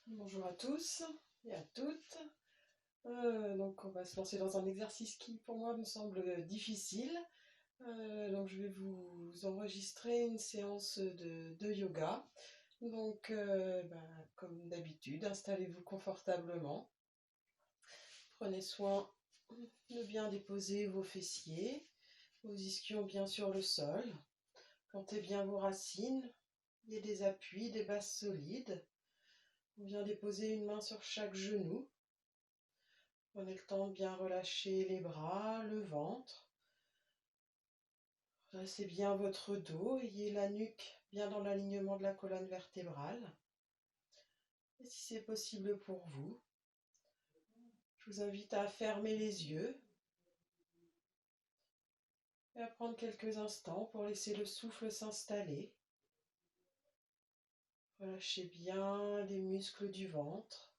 Bonjour à tous et à toutes. Donc on va se lancer dans un exercice qui pour moi me semble difficile. Donc je vais vous enregistrer une séance de yoga. Donc comme d'habitude, installez-vous confortablement. Prenez soin de bien déposer vos fessiers, vos ischions bien sur le sol. Plantez bien vos racines. Il y a des appuis, des bases solides. On vient déposer une main sur chaque genou. Prenez le temps de bien relâcher les bras, le ventre. Dressez bien votre dos, ayez la nuque bien dans l'alignement de la colonne vertébrale. Et si c'est possible pour vous, je vous invite à fermer les yeux et à prendre quelques instants pour laisser le souffle s'installer. Relâchez bien les muscles du ventre.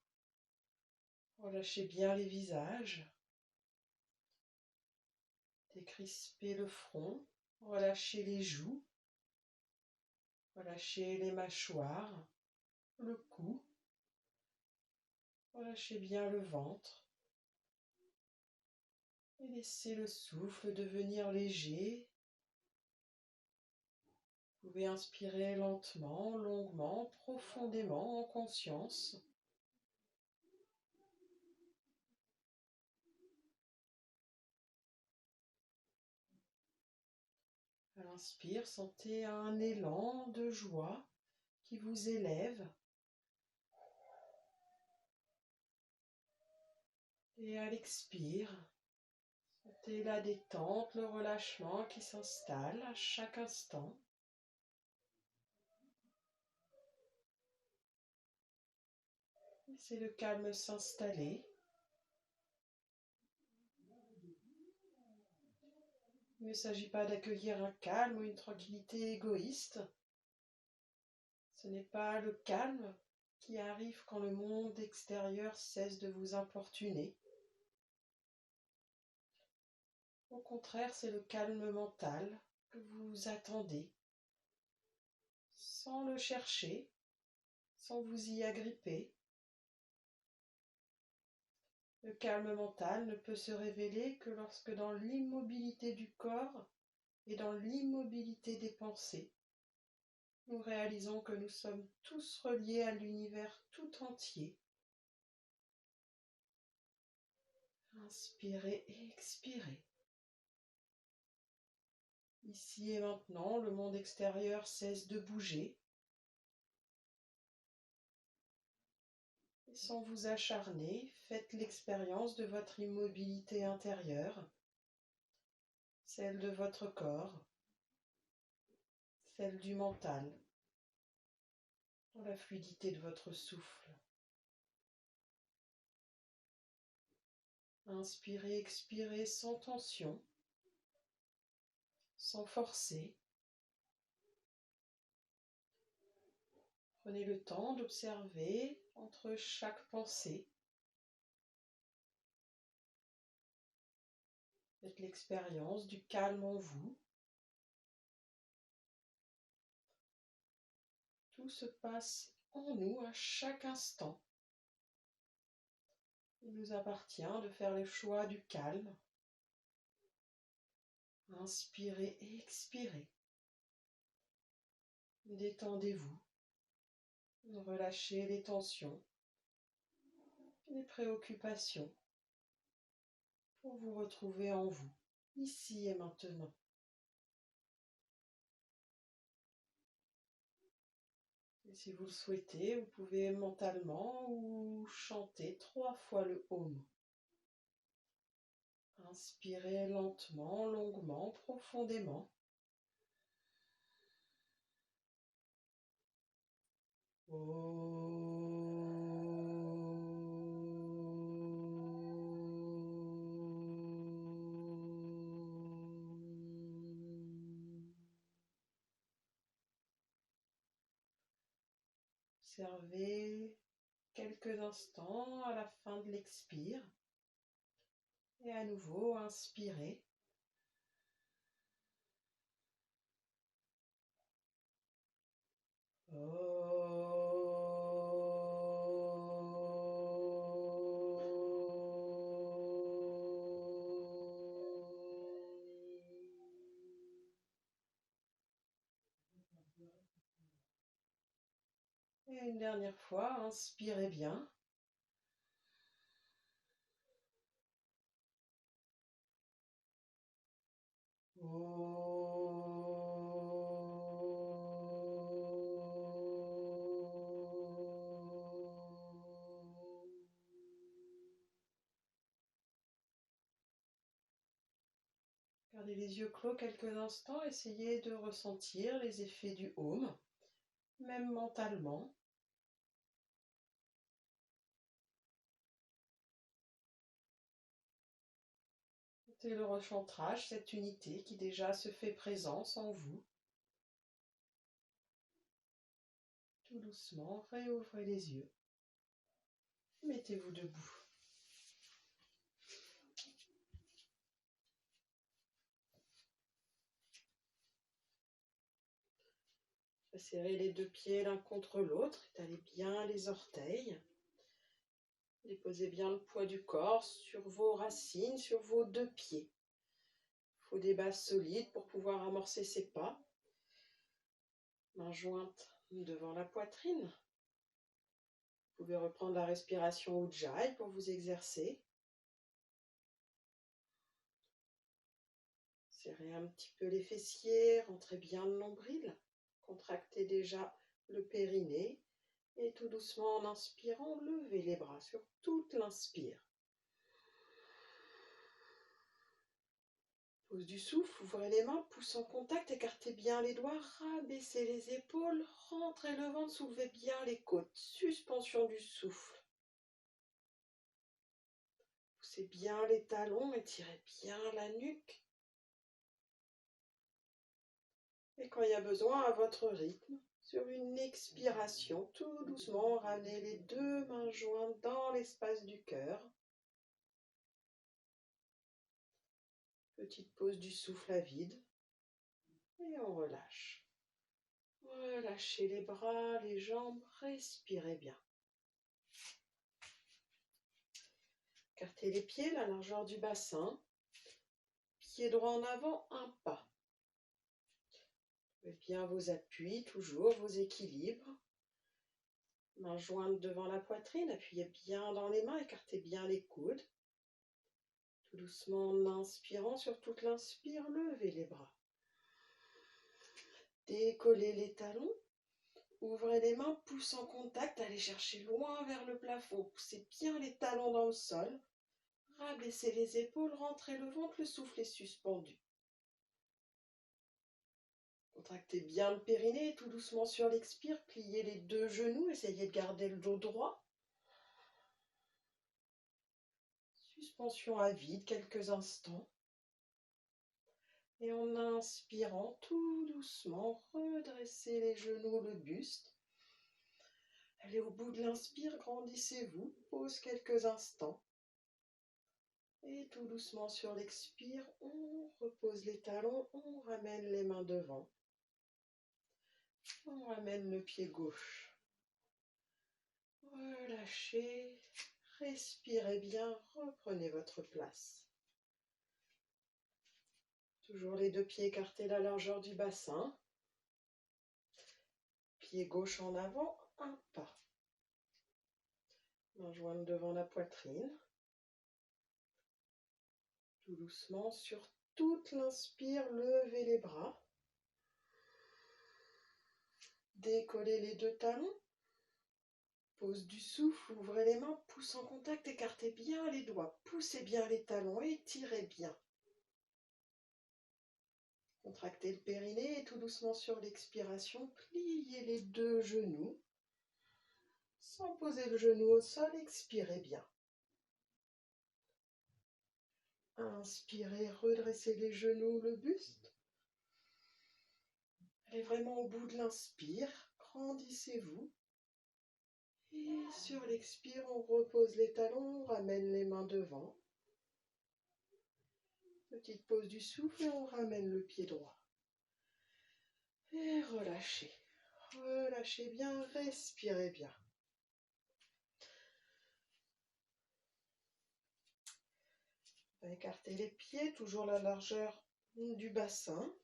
Relâchez bien les visages. Décrispez le front. Relâchez les joues. Relâchez les mâchoires, le cou. Relâchez bien le ventre. Et laissez le souffle devenir léger. Vous pouvez inspirer lentement, longuement, profondément, en conscience. À l'inspire, sentez un élan de joie qui vous élève. Et à l'expire, sentez la détente, le relâchement qui s'installe à chaque instant. Laissez le calme s'installer. Il ne s'agit pas d'accueillir un calme ou une tranquillité égoïste. Ce n'est pas le calme qui arrive quand le monde extérieur cesse de vous importuner. Au contraire, c'est le calme mental que vous attendez, sans le chercher, sans vous y agripper. Le calme mental ne peut se révéler que lorsque dans l'immobilité du corps et dans l'immobilité des pensées, nous réalisons que nous sommes tous reliés à l'univers tout entier. Inspirez et expirez. Ici et maintenant, le monde extérieur cesse de bouger. Et sans vous acharner, faites l'expérience de votre immobilité intérieure, celle de votre corps, celle du mental, dans la fluidité de votre souffle. Inspirez, expirez sans tension, sans forcer. Prenez le temps d'observer entre chaque pensée. Faites l'expérience du calme en vous. Tout se passe en nous à chaque instant. Il nous appartient de faire le choix du calme. Inspirez et expirez. Détendez-vous. Relâchez les tensions, les préoccupations pour vous retrouver en vous, ici et maintenant. Et si vous le souhaitez, vous pouvez mentalement ou chanter 3 fois le Om. Inspirez lentement, longuement, profondément. Observez quelques instants à la fin de l'expire et à nouveau inspirez. Et une dernière fois, inspirez bien. Gardez les yeux clos quelques instants, essayez de ressentir les effets du Om, même mentalement. C'est le recentrage, cette unité qui déjà se fait présence en vous. Tout doucement, réouvrez les yeux. Mettez-vous debout. Serrez les deux pieds l'un contre l'autre, étalez bien les orteils. Déposez bien le poids du corps sur vos racines, sur vos deux pieds. Il faut des bases solides pour pouvoir amorcer ces pas. Mains jointes devant la poitrine. Vous pouvez reprendre la respiration Ujjayi pour vous exercer. Serrez un petit peu les fessiers, rentrez bien le nombril. Contractez déjà le périnée. Et tout doucement, en inspirant, levez les bras sur toute l'inspire. Pose du souffle, ouvrez les mains, pouce en contact, écartez bien les doigts, rabaissez les épaules, rentrez le ventre, soulevez bien les côtes, suspension du souffle. Poussez bien les talons, étirez bien la nuque. Et quand il y a besoin, à votre rythme, sur une expiration, tout doucement, ramenez les deux mains jointes dans l'espace du cœur. Petite pause du souffle à vide. Et on relâche. Relâchez les bras, les jambes, respirez bien. Écartez les pieds, la largeur du bassin. Pied droit en avant, un pas. Trouvez bien vos appuis, toujours vos équilibres. Mains jointes devant la poitrine, appuyez bien dans les mains, écartez bien les coudes. Tout doucement en inspirant, sur toute l'inspire, levez les bras. Décollez les talons. Ouvrez les mains, pouce en contact, allez chercher loin vers le plafond. Poussez bien les talons dans le sol. Rabaissez les épaules, rentrez le ventre, le souffle est suspendu. Contractez bien le périnée, tout doucement sur l'expire, pliez les deux genoux, essayez de garder le dos droit. Suspension à vide, quelques instants. Et en inspirant, tout doucement, redressez les genoux, le buste. Allez au bout de l'inspire, grandissez-vous, pause quelques instants. Et tout doucement sur l'expire, on repose les talons, on ramène les mains devant. On ramène le pied gauche. Relâchez, respirez bien, reprenez votre place. Toujours les deux pieds écartés la largeur du bassin. Pied gauche en avant, un pas. Main jointe devant la poitrine. Tout doucement, sur toute l'inspire, levez les bras. Décollez les deux talons. Pose du souffle, ouvrez les mains, pouce en contact, écartez bien les doigts. Poussez bien les talons, étirez bien. Contractez le périnée et tout doucement sur l'expiration, pliez les deux genoux. Sans poser le genou au sol, expirez bien. Inspirez, redressez les genoux, le buste. Allez vraiment au bout de l'inspire, grandissez-vous. Et sur l'expire, on repose les talons, on ramène les mains devant. Petite pause du souffle et on ramène le pied droit. Et relâchez. Relâchez bien, respirez bien. Écartez les pieds, toujours la largeur du bassin.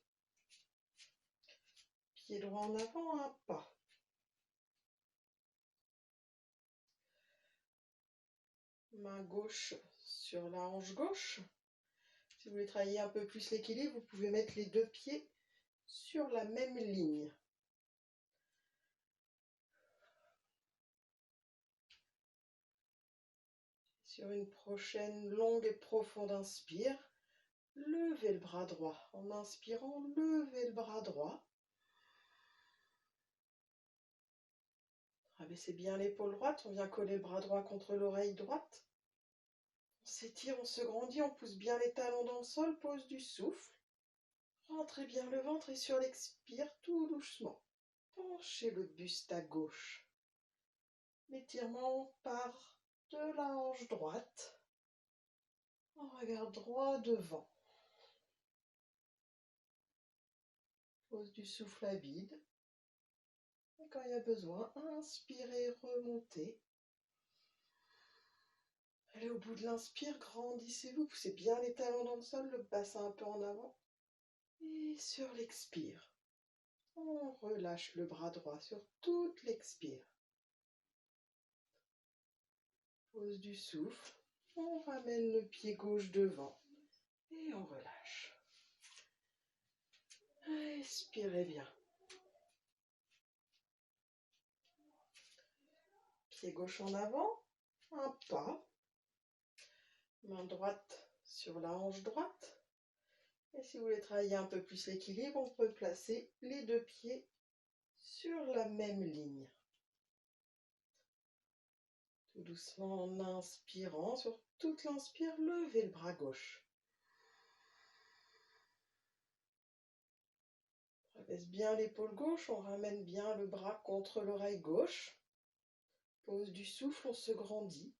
Pied droit en avant, un pas. main gauche sur la hanche gauche. Si vous voulez travailler un peu plus l'équilibre, vous pouvez mettre les deux pieds sur la même ligne. Sur une prochaine longue et profonde inspire, levez le bras droit. En inspirant, levez le bras droit. Rabaissez bien l'épaule droite, on vient coller le bras droit contre l'oreille droite. On s'étire, on se grandit, on pousse bien les talons dans le sol, pose du souffle. Rentrez bien le ventre et sur l'expire, tout doucement. Penchez le buste à gauche. L'étirement part de la hanche droite. On regarde droit devant. Pose du souffle à vide. Et quand il y a besoin, inspirez, remontez. Allez au bout de l'inspire, grandissez-vous, poussez bien les talons dans le sol, le bassin un peu en avant. Et sur l'expire, on relâche le bras droit sur toute l'expire. Pose du souffle, on ramène le pied gauche devant et on relâche. Expirez bien. Pied gauche en avant, un pas. Main droite sur la hanche droite. Et si vous voulez travailler un peu plus l'équilibre, on peut placer les deux pieds sur la même ligne. Tout doucement en inspirant, sur toute l'inspire, levez le bras gauche. On rabaisse bien l'épaule gauche, on ramène bien le bras contre l'oreille gauche. Pose du souffle, on se grandit.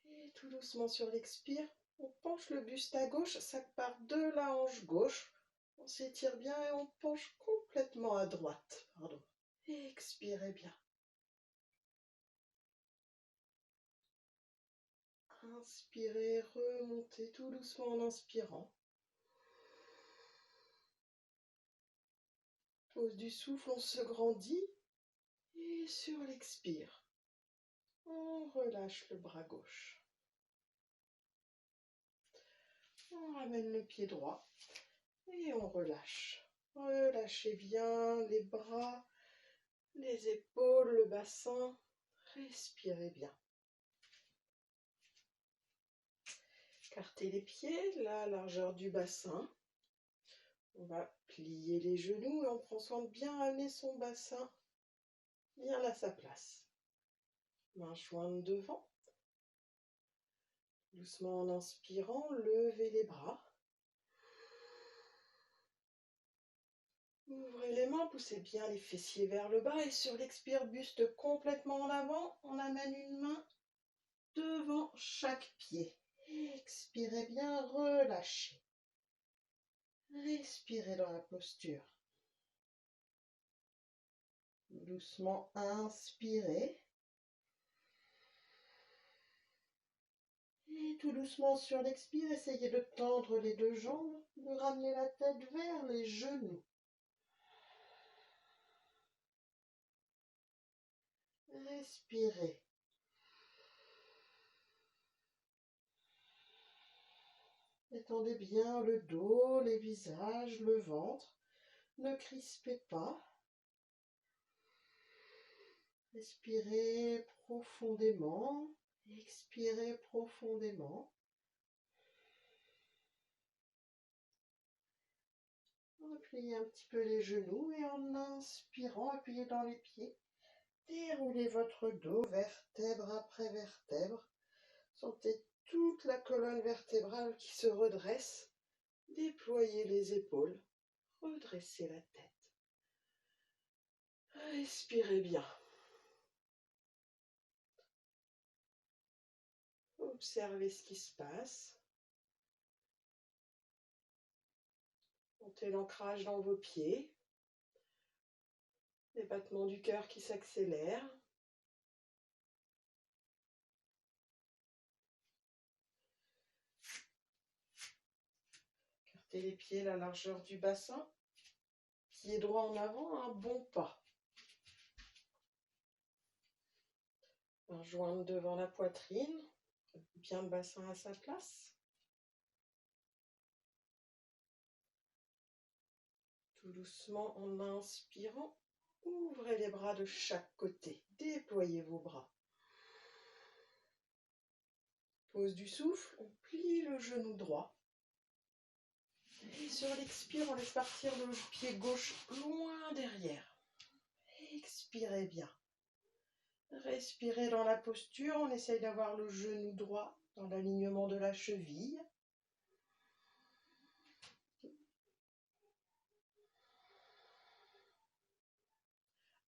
Et tout doucement sur l'expire, on penche le buste à gauche, ça part de la hanche gauche. On s'étire bien et on penche complètement à droite. Et expirez bien. Inspirez, remontez tout doucement en inspirant. Pose du souffle, on se grandit. Et sur l'expire, on relâche le bras gauche. On ramène le pied droit et on relâche. Relâchez bien les bras, les épaules, le bassin. Respirez bien. Écartez les pieds, la largeur du bassin. On va plier les genoux et on prend soin de bien amener son bassin bien à sa place. Main jointe devant. Doucement en inspirant, levez les bras. Ouvrez les mains, poussez bien les fessiers vers le bas et sur l'expire, buste complètement en avant. On amène une main devant chaque pied. Expirez bien, relâchez. Respirez dans la posture. Doucement, inspirez. Et tout doucement sur l'expire, essayez de tendre les deux jambes, de ramener la tête vers les genoux. Respirez. Étendez bien le dos, les visages, le ventre. Ne crispez pas. Respirez profondément. Expirez profondément. Repliez un petit peu les genoux et en inspirant, appuyez dans les pieds. Déroulez votre dos, vertèbre après vertèbre. Sentez toute la colonne vertébrale qui se redresse. Déployez les épaules. Redressez la tête. Respirez bien. Observez ce qui se passe. Montez l'ancrage dans vos pieds. Les battements du cœur qui s'accélèrent. Écartez les pieds, la largeur du bassin. Pied droit en avant, un bon pas. Main jointe devant la poitrine, bien le bassin à sa place. Tout doucement, en inspirant, ouvrez les bras de chaque côté, déployez vos bras. Pose du souffle, on plie le genou droit. Et sur l'expire, on laisse partir le pied gauche loin derrière. Expirez bien. Respirez dans la posture, on essaye d'avoir le genou droit dans l'alignement de la cheville.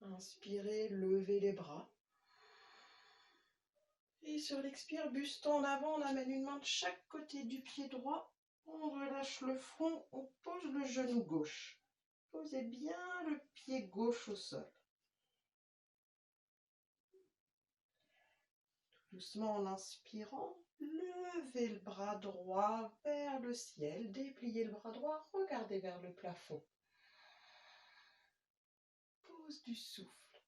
Inspirez, levez les bras. Et sur l'expire, buste en avant, on amène une main de chaque côté du pied droit. On relâche le front, on pose le genou gauche. Posez bien le pied gauche au sol. Doucement en inspirant, levez le bras droit vers le ciel, dépliez le bras droit, regardez vers le plafond. Pose du souffle.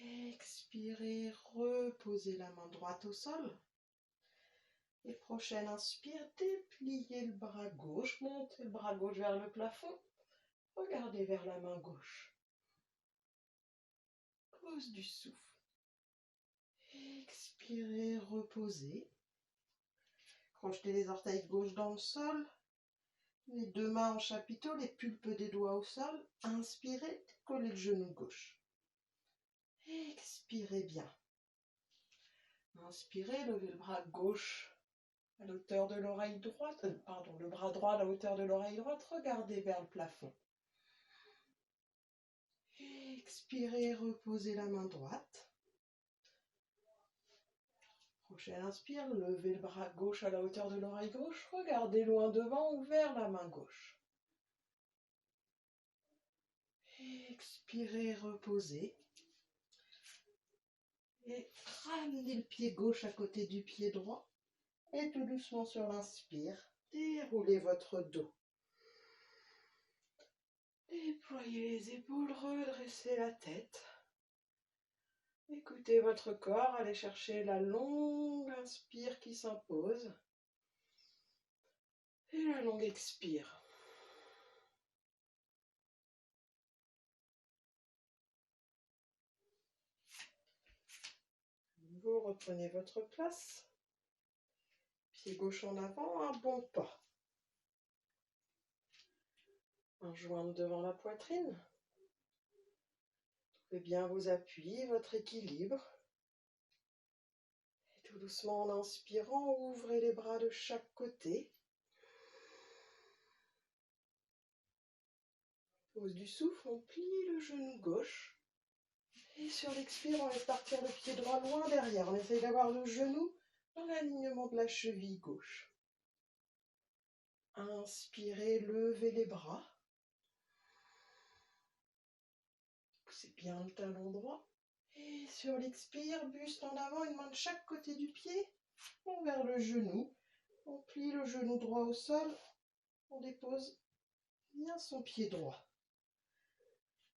Expirez, reposez la main droite au sol. Et prochaine inspire, dépliez le bras gauche, montez le bras gauche vers le plafond, regardez vers la main gauche. Pose du souffle. Expirez, reposez. Crochetez les orteils gauche dans le sol. Les deux mains en chapiteau, les pulpes des doigts au sol. Inspirez, décollez le genou gauche. Expirez bien. Inspirez, levez le bras gauche à la hauteur de l'oreille droite. Le bras droit à la hauteur de l'oreille droite. Regardez vers le plafond. Expirez, reposez la main droite. Prochaine inspire, levez le bras gauche à la hauteur de l'oreille gauche. Regardez loin devant ou vers la main gauche. Expirez, reposez. Et ramenez le pied gauche à côté du pied droit. Et tout doucement sur l'inspire, déroulez votre dos. Déployez les épaules, redressez la tête. Écoutez votre corps, allez chercher la longue inspire qui s'impose. Et la longue expire. Vous reprenez votre place. Pied gauche en avant, un bon pas. Main jointe devant la poitrine. Trouvez bien vos appuis, votre équilibre. Et tout doucement en inspirant, ouvrez les bras de chaque côté. Pose du souffle, on plie le genou gauche. Et sur l'expire, on laisse partir le pied droit loin derrière. On essaye d'avoir le genou dans l'alignement de la cheville gauche. Inspirez, levez les bras. Poussez bien le talon droit. Et sur l'expire, buste en avant, une main de chaque côté du pied. On vers le genou. On plie le genou droit au sol. On dépose bien son pied droit.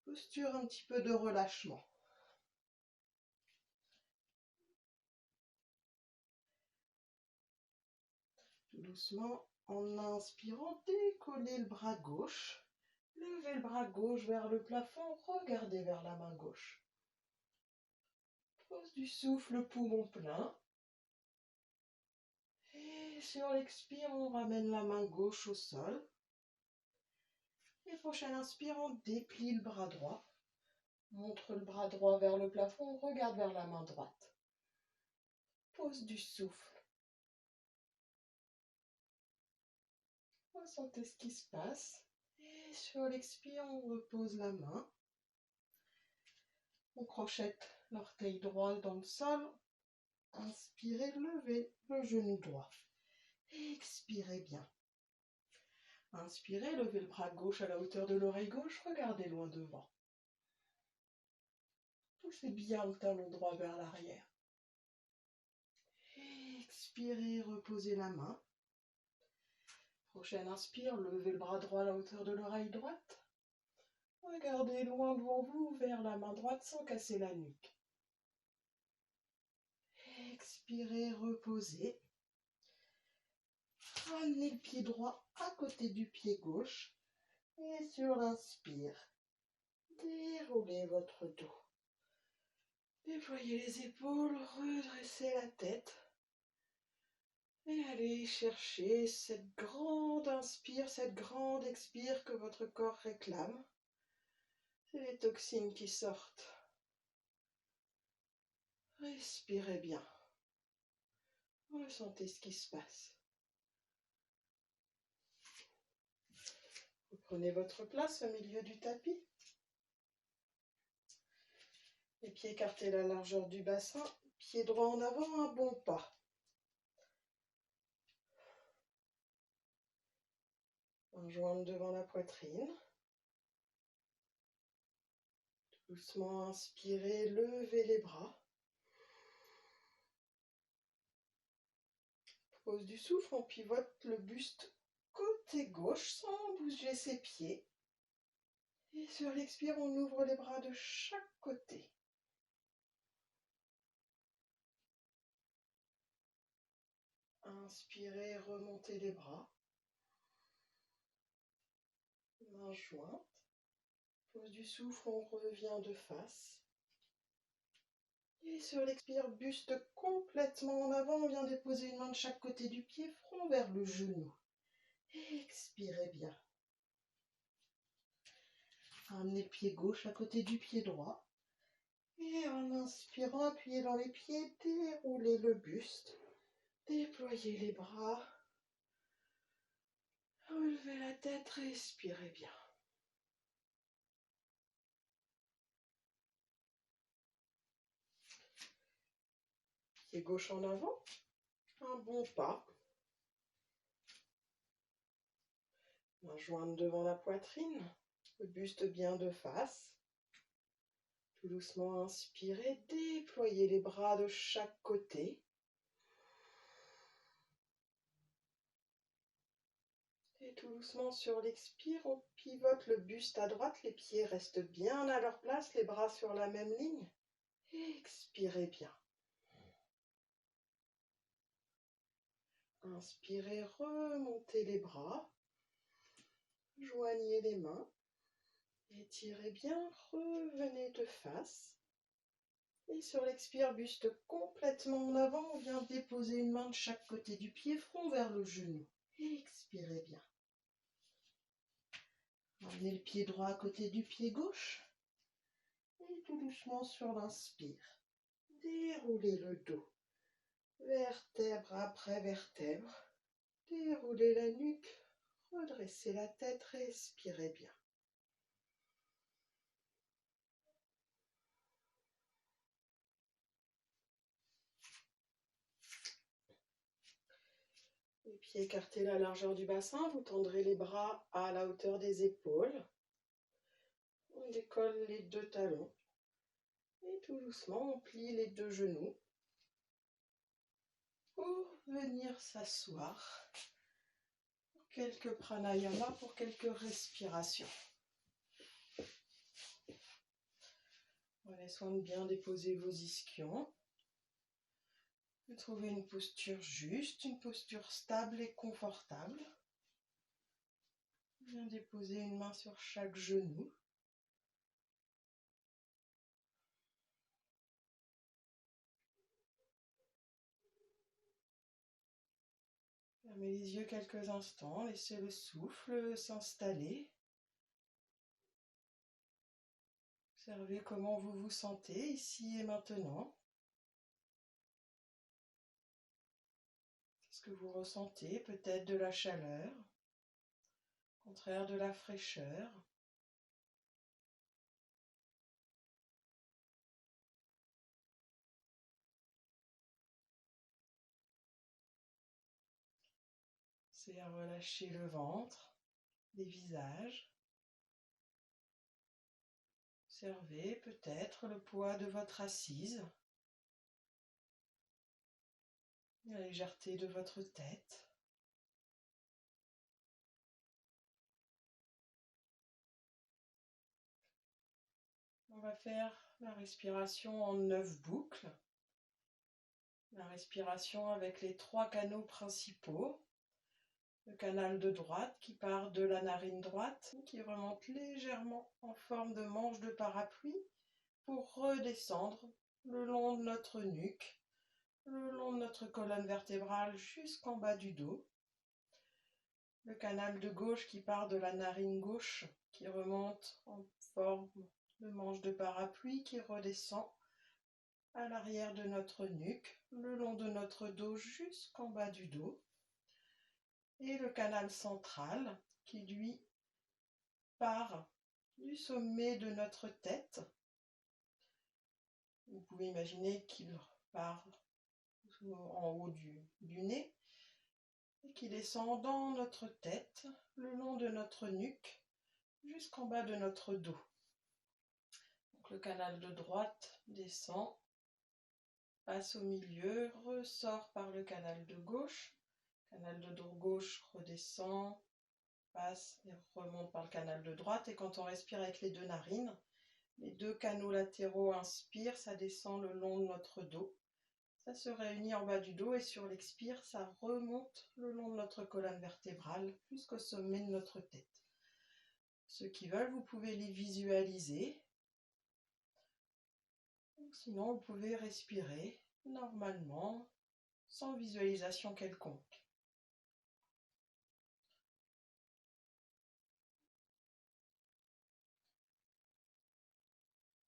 Posture un petit peu de relâchement. Tout doucement, en inspirant, décollez le bras gauche. Levez le bras gauche vers le plafond, regardez vers la main gauche. Pose du souffle, poumon plein. Et sur l'expire, on ramène la main gauche au sol. Et prochaine inspire, on déplie le bras droit. Montre le bras droit vers le plafond, on regarde vers la main droite. Pose du souffle. Ressentez ce qui se passe. Et sur l'expire, on repose la main. On crochette l'orteil droit dans le sol. Inspirez, levez le genou droit. Expirez bien. Inspirez, levez le bras gauche à la hauteur de l'oreille gauche. Regardez loin devant. Poussez bien le talon droit vers l'arrière. Expirez, reposez la main. Prochaine inspire, levez le bras droit à la hauteur de l'oreille droite. Regardez loin devant vous vers la main droite sans casser la nuque. expirez, reposez. Ramenez le pied droit à côté du pied gauche. Et sur l'inspire, déroulez votre dos. Déployez les épaules, redressez la tête. Et allez chercher cette grande inspire, cette grande expire que votre corps réclame. C'est les toxines qui sortent. Respirez bien. Ressentez ce qui se passe. Vous prenez votre place au milieu du tapis. Les pieds écartés à la largeur du bassin. Pied droit en avant, un bon pas. Main jointe devant la poitrine. Doucement inspirez, levez les bras. Pose du souffle, on pivote le buste côté gauche sans bouger ses pieds. Et sur l'expire, on ouvre les bras de chaque côté. Inspirez, remontez les bras. Main jointe. Pose du souffle, on revient de face. Et sur l'expire, buste complètement en avant. On vient déposer une main de chaque côté du pied, front vers le genou. Expirez bien. Ramenez le pied gauche à côté du pied droit. Et en inspirant, appuyez dans les pieds, déroulez le buste. Déployez les bras. Relevez la tête, respirez bien. Pied gauche en avant. Un bon pas. Main jointe devant la poitrine. Le buste bien de face. Tout doucement, inspirez, déployez les bras de chaque côté. Et tout doucement, sur l'expire, on pivote le buste à droite. Les pieds restent bien à leur place, les bras sur la même ligne. Expirez bien. Inspirez, remontez les bras. Joignez les mains. Étirez bien, revenez de face. Et sur l'expire, buste complètement en avant. On vient déposer une main de chaque côté du pied, front vers le genou. Expirez bien. Ramenez le pied droit à côté du pied gauche. Et tout doucement sur l'inspire, déroulez le dos. Vertèbre après vertèbre. Déroulez la nuque. Redressez la tête. Respirez bien. Les pieds écartés à la largeur du bassin, vous tendrez les bras à la hauteur des épaules. On décolle les deux talons. Et tout doucement, on plie les deux genoux pour venir s'asseoir. Quelques pranayama pour quelques respirations. Prenez soin de bien déposer vos ischions. Vous trouvez une posture juste, une posture stable et confortable. Bien déposer une main sur chaque genou. Fermez les yeux quelques instants, laissez le souffle s'installer. Observez comment vous vous sentez ici et maintenant. Qu'est-ce que vous ressentez? Peut-être de la chaleur, au contraire de la fraîcheur. C'est à relâcher le ventre, les visages. Observez peut-être le poids de votre assise, la légèreté de votre tête. On va faire la respiration en 9 boucles. La respiration avec les 3 canaux principaux. Le canal de droite qui part de la narine droite, qui remonte légèrement en forme de manche de parapluie pour redescendre le long de notre nuque, le long de notre colonne vertébrale jusqu'en bas du dos. Le canal de gauche qui part de la narine gauche, qui remonte en forme de manche de parapluie, qui redescend à l'arrière de notre nuque, le long de notre dos jusqu'en bas du dos. Et le canal central qui, lui, part du sommet de notre tête. Vous pouvez imaginer qu'il part en haut du nez et qui descend dans notre tête, le long de notre nuque, jusqu'en bas de notre dos. Donc le canal de droite descend, passe au milieu, ressort par le canal de gauche. Canal de dos gauche redescend, passe et remonte par le canal de droite. Et quand on respire avec les 2 narines, les 2 canaux latéraux inspirent, ça descend le long de notre dos. Ça se réunit en bas du dos et sur l'expire, ça remonte le long de notre colonne vertébrale jusqu'au sommet de notre tête. Ceux qui veulent, vous pouvez les visualiser. Sinon, vous pouvez respirer normalement, sans visualisation quelconque.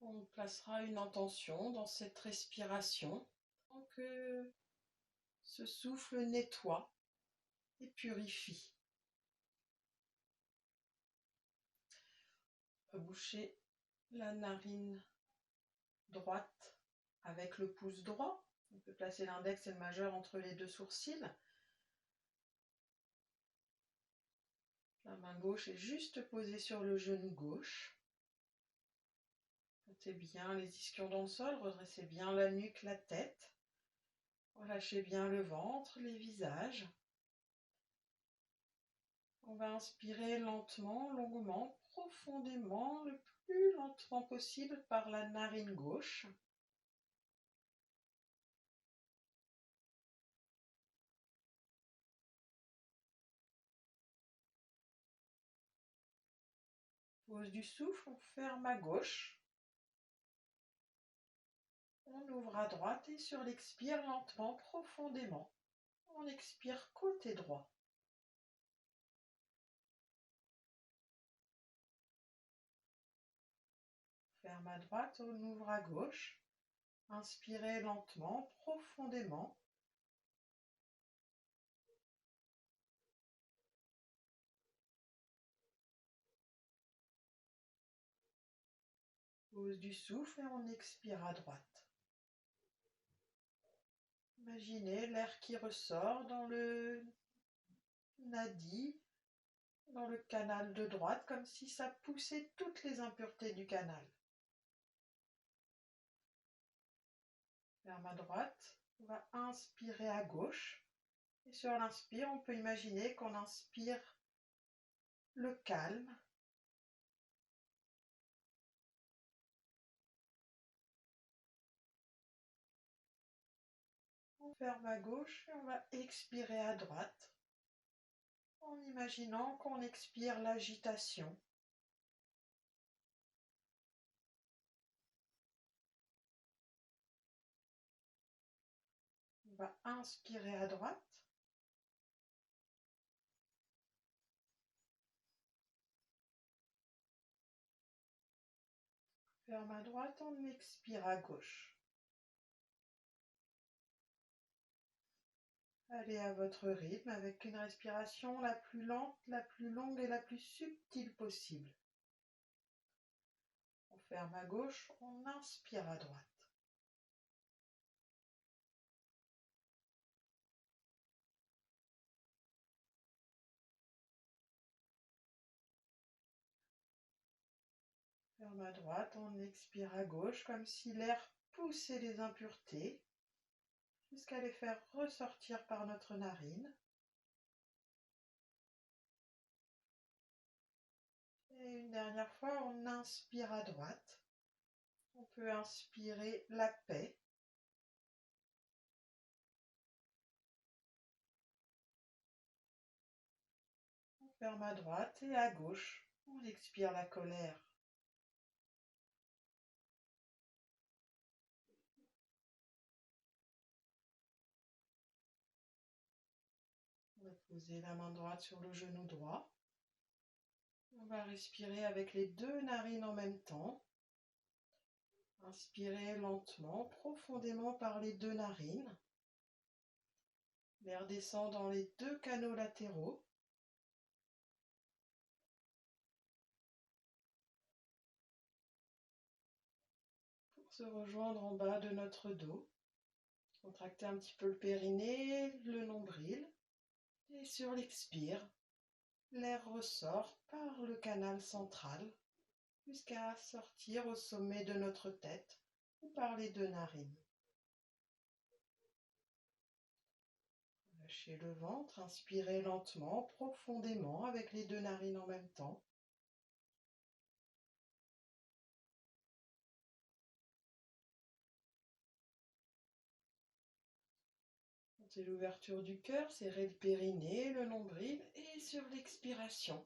On placera une intention dans cette respiration que ce souffle nettoie et purifie. On peut boucher la narine droite avec le pouce droit. On peut placer l'index et le majeur entre les 2 sourcils. La main gauche est juste posée sur le genou gauche. Montez bien les ischions dans le sol, redressez bien la nuque, la tête. Relâchez bien le ventre, les visages. On va inspirer lentement, longuement, profondément, le plus lentement possible par la narine gauche. Pause du souffle, on ferme à gauche. On ouvre à droite et sur l'expire, lentement, profondément. On expire côté droit. Ferme à droite, on ouvre à gauche. Inspirez lentement, profondément. Pause du souffle et on expire à droite. Imaginez l'air qui ressort dans le nadi, dans le canal de droite, comme si ça poussait toutes les impuretés du canal. Ferme à droite, on va inspirer à gauche. Et sur l'inspire, on peut imaginer qu'on inspire le calme. On ferme à gauche et on va expirer à droite, en imaginant qu'on expire l'agitation. On va inspirer à droite. Ferme à droite, on expire à gauche. Allez à votre rythme avec une respiration la plus lente, la plus longue et la plus subtile possible. On ferme à gauche, on inspire à droite. Ferme à droite, on expire à gauche comme si l'air poussait les impuretés jusqu'à les faire ressortir par notre narine. Et une dernière fois, on inspire à droite. On peut inspirer la paix. vers ma droite et à gauche. On expire la colère. On va poser la main droite sur le genou droit. On va respirer avec les deux narines en même temps. Inspirez lentement, profondément par les deux narines. L'air descend dans les deux canaux latéraux. Pour se rejoindre en bas de notre dos. Contractez un petit peu le périnée, le nombril. Et sur l'expire, l'air ressort par le canal central jusqu'à sortir au sommet de notre tête ou par les deux narines. Lâchez le ventre, inspirez lentement, profondément avec les deux narines en même temps. Sentez l'ouverture du cœur, serrez le périnée, le nombril et sur l'expiration.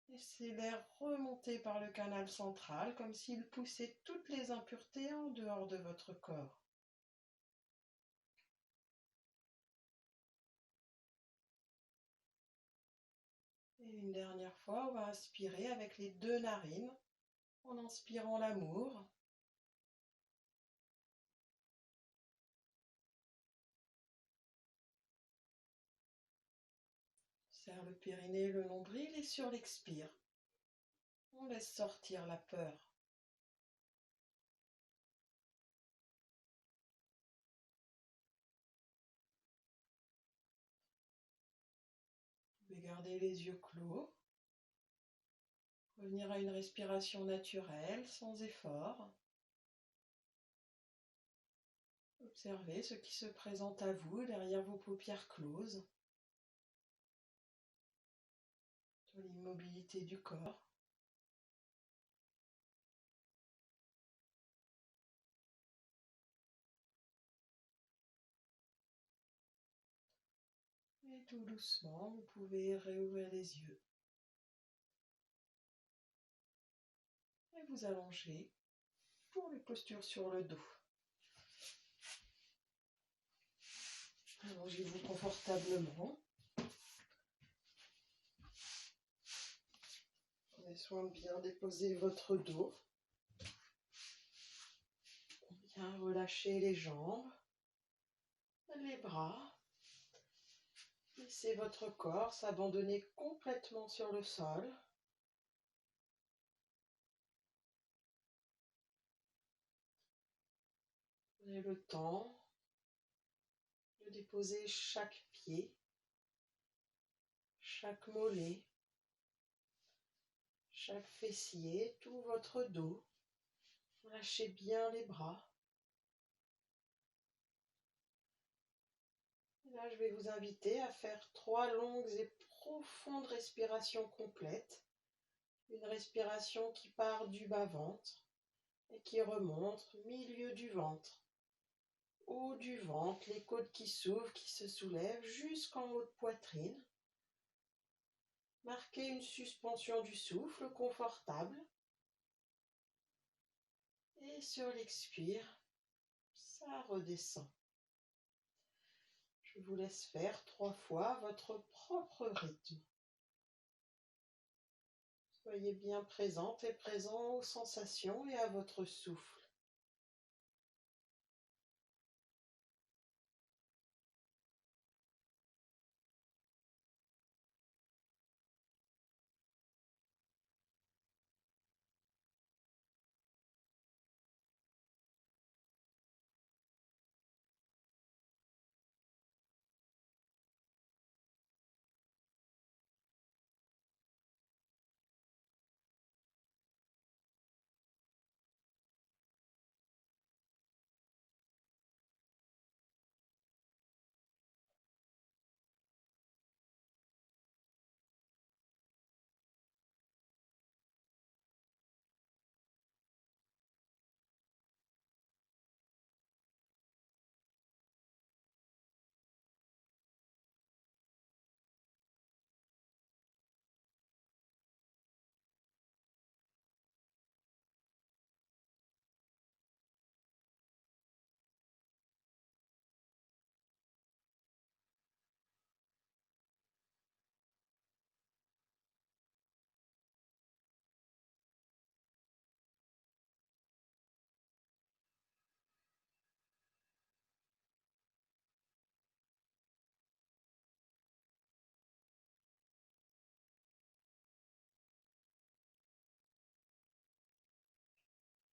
Laissez l'air remonter par le canal central comme s'il poussait toutes les impuretés en dehors de votre corps. Et une dernière fois, on va inspirer avec les deux narines en inspirant l'amour. Serre le périnée, le nombril et sur l'expire, on laisse sortir la peur. Vous pouvez garder les yeux clos. Revenir à une respiration naturelle, sans effort. Observez ce qui se présente à vous derrière vos paupières closes. Sur l'immobilité du corps. Et tout doucement, vous pouvez réouvrir les yeux. Et vous allonger pour les postures sur le dos. Allongez-vous confortablement. Prenez soin de bien déposer votre dos. Bien relâcher les jambes, les bras. Laissez votre corps s'abandonner complètement sur le sol. Prenez le temps de déposer chaque pied, chaque mollet, chaque fessier, tout votre dos. Lâchez bien les bras. Et là, je vais vous inviter à faire 3 longues et profondes respirations complètes. Une respiration qui part du bas-ventre et qui remonte milieu du ventre. Haut du ventre, les côtes qui s'ouvrent, qui se soulèvent jusqu'en haut de poitrine. Marquez une suspension du souffle confortable. Et sur l'expire, ça redescend. Je vous laisse faire 3 fois votre propre rythme. Soyez bien présente et présent aux sensations et à votre souffle.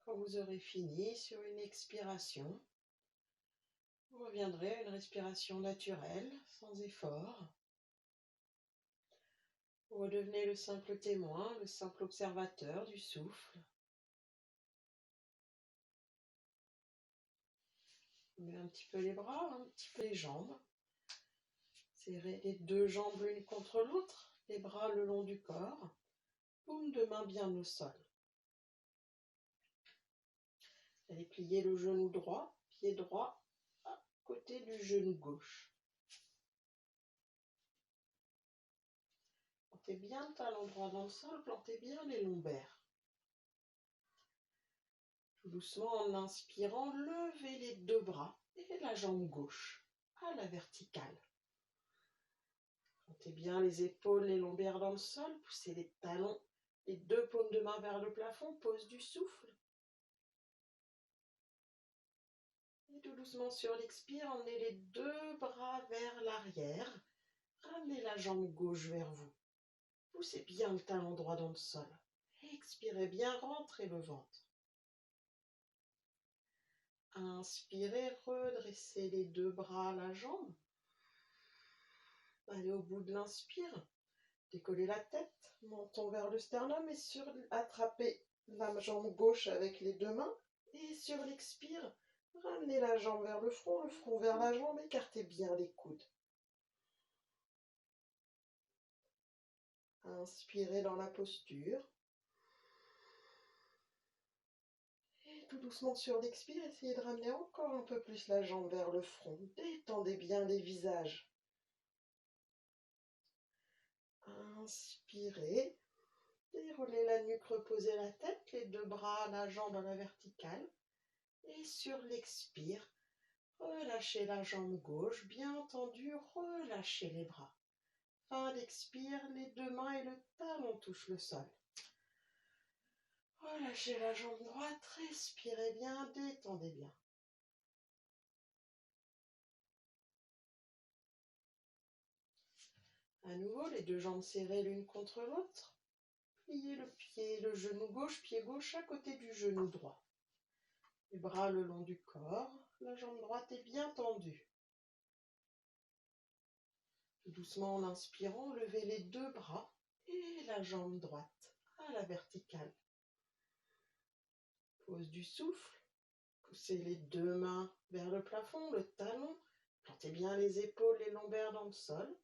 Quand vous aurez fini, sur une expiration, vous reviendrez à une respiration naturelle, sans effort. Vous redevenez le simple témoin, le simple observateur du souffle. On met un petit peu les bras, un petit peu les jambes. Serrez les deux jambes l'une contre l'autre, les bras le long du corps, paume de main bien au sol. Allez plier le genou droit, pied droit à côté du genou gauche. Plantez bien le talon droit dans le sol, plantez bien les lombaires. Tout doucement, en inspirant, levez les deux bras et la jambe gauche à la verticale. Plantez bien les épaules, les lombaires dans le sol, poussez les talons, les deux paumes de main vers le plafond, pose du souffle. Et tout doucement sur l'expire, emmenez les deux bras vers l'arrière. Ramenez la jambe gauche vers vous. Poussez bien le talon droit dans le sol. Expirez bien, rentrez le ventre. Inspirez, redressez les deux bras à la jambe. Allez au bout de l'inspire. Décollez la tête, menton vers le sternum et attrapez la jambe gauche avec les deux mains. Et sur l'expire, ramenez la jambe vers le front vers la jambe, écartez bien les coudes. Inspirez dans la posture. Et tout doucement sur l'expire, essayez de ramener encore un peu plus la jambe vers le front. Détendez bien les visages. Inspirez. Déroulez la nuque, reposez la tête, les deux bras, la jambe à la verticale. Et sur l'expire, relâchez la jambe gauche, bien tendue, relâchez les bras. Fin d'expire, les deux mains et le talon touchent le sol. Relâchez la jambe droite, respirez bien, détendez bien. À nouveau, les deux jambes serrées l'une contre l'autre. Pliez le pied, le genou gauche, pied gauche à côté du genou droit. Les bras le long du corps, la jambe droite est bien tendue. Tout doucement en inspirant, levez les deux bras et la jambe droite à la verticale. Pose du souffle, poussez les deux mains vers le plafond, le talon, plantez bien les épaules, les lombaires dans le sol.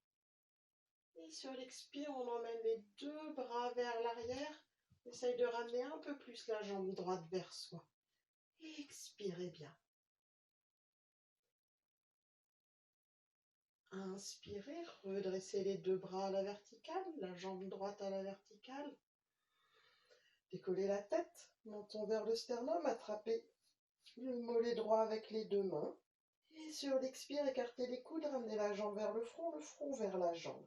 Et sur l'expire, on emmène les deux bras vers l'arrière. On essaye de ramener un peu plus la jambe droite vers soi. Expirez bien. Inspirez, redressez les deux bras à la verticale, la jambe droite à la verticale. Décollez la tête, menton vers le sternum, attrapez le mollet droit avec les deux mains. Et sur l'expire, écartez les coudes, ramenez la jambe vers le front vers la jambe.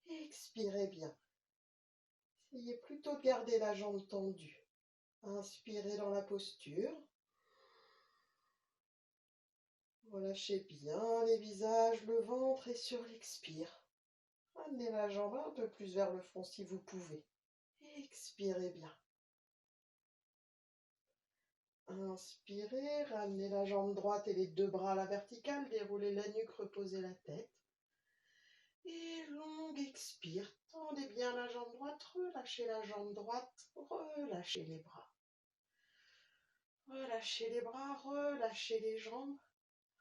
Expirez bien. Essayez plutôt de garder la jambe tendue. Inspirez dans la posture. Relâchez bien les visages, le ventre et sur l'expire. Ramenez la jambe un peu plus vers le fond si vous pouvez. Expirez bien. Inspirez, ramenez la jambe droite et les deux bras à la verticale, déroulez la nuque, reposez la tête. Et longue expire, tendez bien la jambe droite, relâchez la jambe droite, relâchez les bras. Relâchez les bras, relâchez les jambes.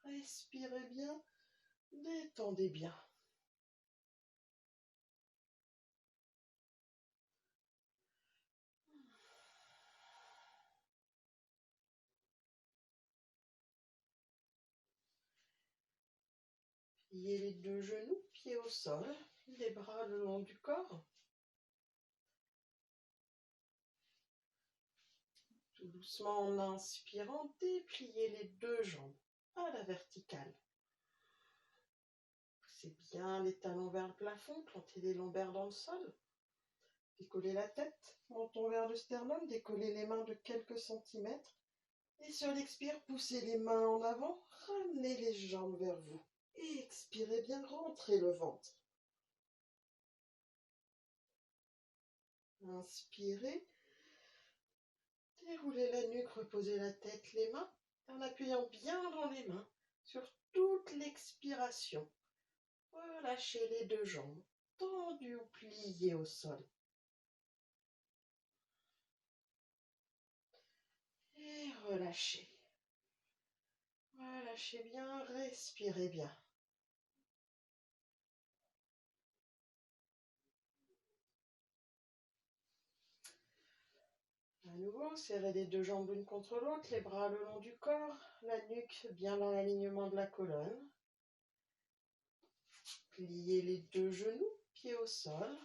Respirez bien, détendez bien. Pliez les deux genoux, pieds au sol, les bras le long du corps. Tout doucement en inspirant, dépliez les deux jambes à la verticale. Poussez bien les talons vers le plafond, plantez les lombaires dans le sol. Décollez la tête, menton vers le sternum, décollez les mains de quelques centimètres. Et sur l'expire, poussez les mains en avant, ramenez les jambes vers vous. Et expirez bien, rentrez le ventre. Inspirez. Déroulez la nuque, reposez la tête, les mains, en appuyant bien dans les mains sur toute l'expiration. Relâchez les deux jambes, tendues ou pliées au sol. Et relâchez. Relâchez bien, respirez bien. À nouveau, serrez les deux jambes l'une contre l'autre, les bras le long du corps, la nuque bien dans l'alignement de la colonne. Pliez les deux genoux, pieds au sol.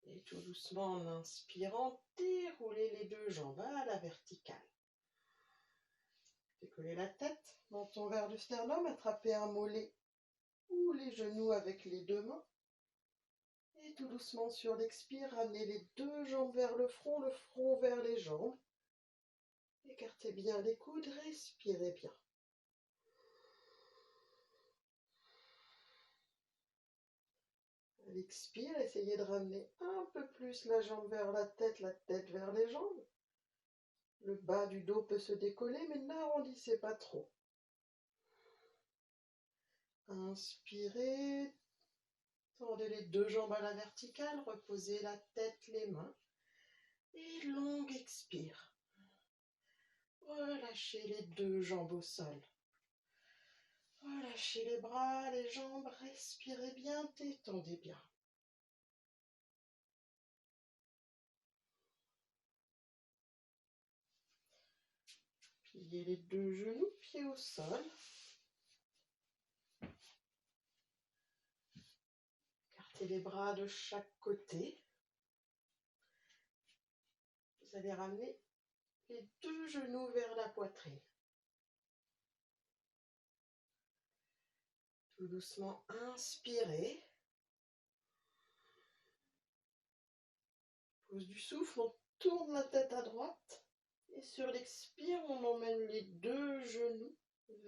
Et tout doucement, en inspirant, déroulez les deux jambes à la verticale. Décollez la tête, menton vers le sternum, attrapez un mollet ou les genoux avec les deux mains. Et tout doucement sur l'expire, ramenez les deux jambes vers le front vers les jambes. Écartez bien les coudes, respirez bien. À l'expire, essayez de ramener un peu plus la jambe vers la tête vers les jambes. Le bas du dos peut se décoller, mais n'arrondissez pas trop. Inspirez, tendez les deux jambes à la verticale, reposez la tête, les mains. Et longue expire. Relâchez les deux jambes au sol. Relâchez les bras, les jambes, respirez bien, détendez bien. Pliez les deux genoux, pieds au sol. Écartez les bras de chaque côté. Vous allez ramener les deux genoux vers la poitrine. Tout doucement, inspirez. Pose du souffle, on tourne la tête à droite. Et sur l'expire, on emmène les deux genoux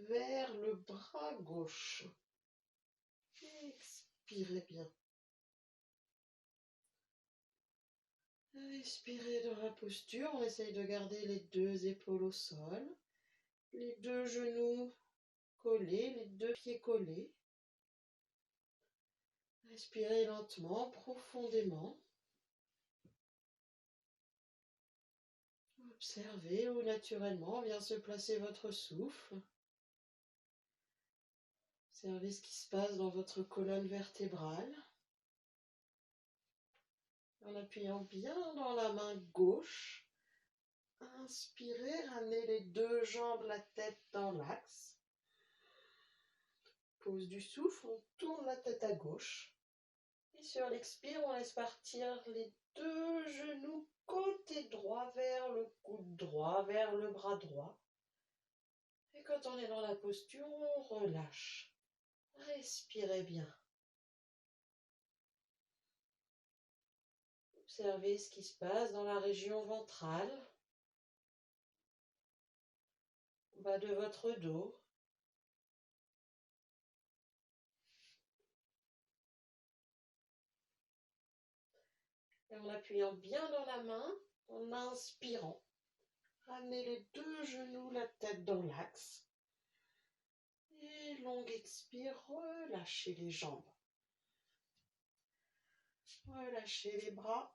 vers le bras gauche. Expirez bien. Respirez dans la posture. On essaye de garder les deux épaules au sol. Les deux genoux collés, les deux pieds collés. Respirez lentement, profondément. Observez où naturellement vient se placer votre souffle. Observez ce qui se passe dans votre colonne vertébrale. En appuyant bien dans la main gauche. Inspirez, ramenez les deux jambes, la tête dans l'axe. Pose du souffle, on tourne la tête à gauche. Et sur l'expire, on laisse partir les deux genoux côté droit vers le coude droit, vers le bras droit. Et quand on est dans la posture, on relâche. Respirez bien. Observez ce qui se passe dans la région ventrale, au bas de votre dos. Et en appuyant bien dans la main, en inspirant, ramenez les deux genoux, la tête dans l'axe. Et longue expire, relâchez les jambes. Relâchez les bras.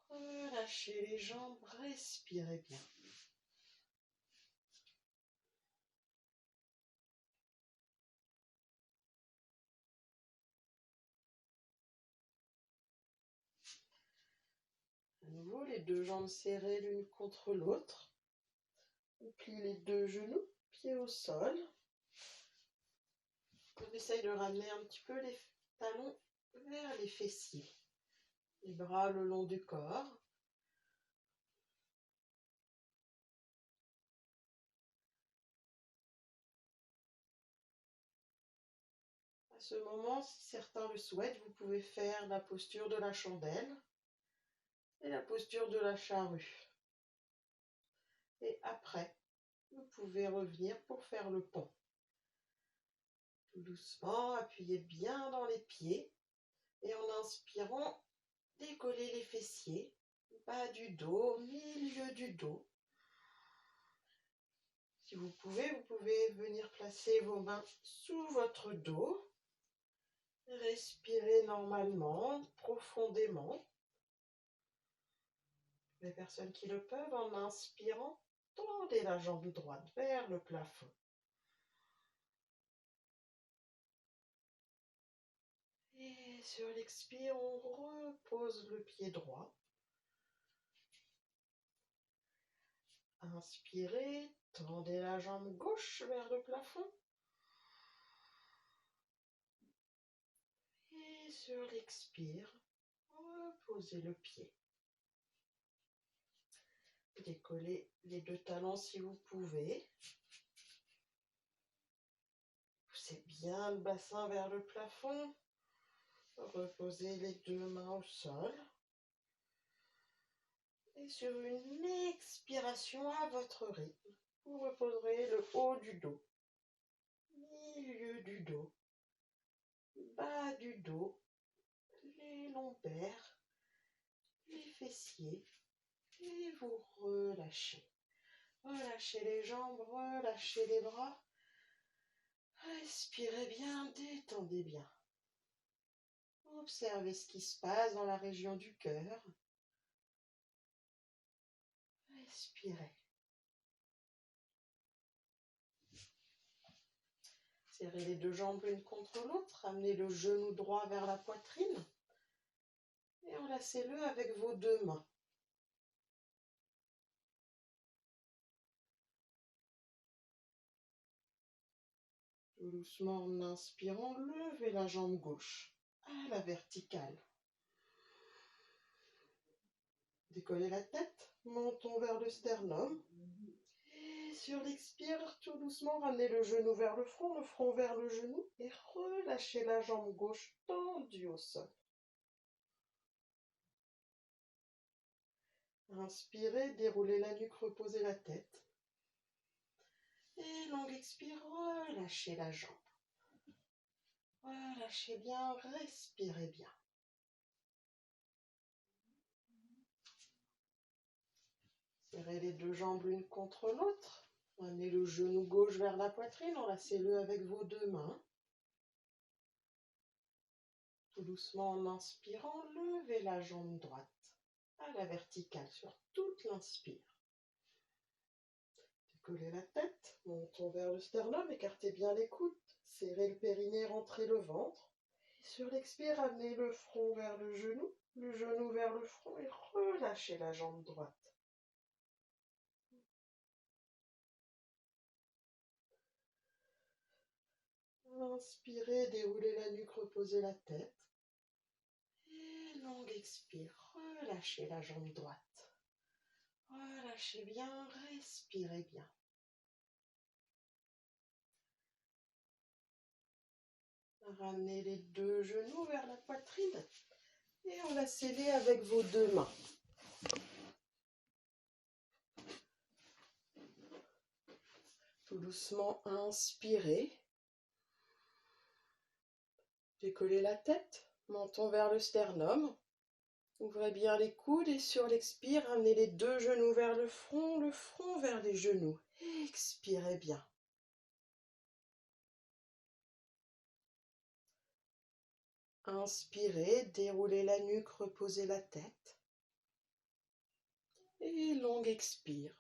Relâchez les jambes, respirez bien. À nouveau, les deux jambes serrées l'une contre l'autre. On plie les deux genoux, pieds au sol. On essaye de ramener un petit peu les talons vers les fessiers. Les bras le long du corps. À ce moment, si certains le souhaitent, vous pouvez faire la posture de la chandelle et la posture de la charrue. Et après, vous pouvez revenir pour faire le pont. Tout doucement, appuyez bien dans les pieds et en inspirant, décollez les fessiers. bas du dos, milieu du dos. Si vous pouvez venir placer vos mains sous votre dos. Respirez normalement, profondément. Les personnes qui le peuvent, en inspirant, tendez la jambe droite vers le plafond. Et sur l'expire, on repose le pied droit. Inspirez, tendez la jambe gauche vers le plafond. Et sur l'expire, reposez le pied. Décollez les deux talons si vous pouvez. Poussez bien le bassin vers le plafond. Reposez les deux mains au sol. Et sur une expiration à votre rythme, vous reposerez le haut du dos, milieu du dos, bas du dos, les lombaires, les fessiers, et vous relâchez. Relâchez les jambes, relâchez les bras. Respirez bien, détendez bien. Observez ce qui se passe dans la région du cœur. Respirez. Serrez les deux jambes l'une contre l'autre. Amenez le genou droit vers la poitrine. Et enlacez-le avec vos deux mains. Tout doucement, en inspirant, levez la jambe gauche à la verticale. Décollez la tête, menton vers le sternum. Et sur l'expire, tout doucement, ramenez le genou vers le front vers le genou et relâchez la jambe gauche tendue au sol. Inspirez, déroulez la nuque, reposez la tête. Et longue expire, relâchez la jambe. Relâchez bien, respirez bien. Serrez les deux jambes l'une contre l'autre. Amenez le genou gauche vers la poitrine, enlacez-le avec vos deux mains. Tout doucement, en inspirant, levez la jambe droite à la verticale sur toute l'inspire. Décollez la tête, menton vers le sternum, écartez bien les coudes, serrez le périnée, rentrez le ventre. Et sur l'expire, amenez le front vers le genou vers le front et relâchez la jambe droite. Inspirez, déroulez la nuque, reposez la tête. Et longue expire, relâchez la jambe droite. Relâchez bien, respirez bien. Ramenez les deux genoux vers la poitrine et enlacez-les avec vos deux mains. Tout doucement, inspirez. Décollez la tête, menton vers le sternum. Ouvrez bien les coudes et sur l'expire, ramenez les deux genoux vers le front vers les genoux. Expirez bien. Inspirez, déroulez la nuque, reposez la tête. Et longue expire.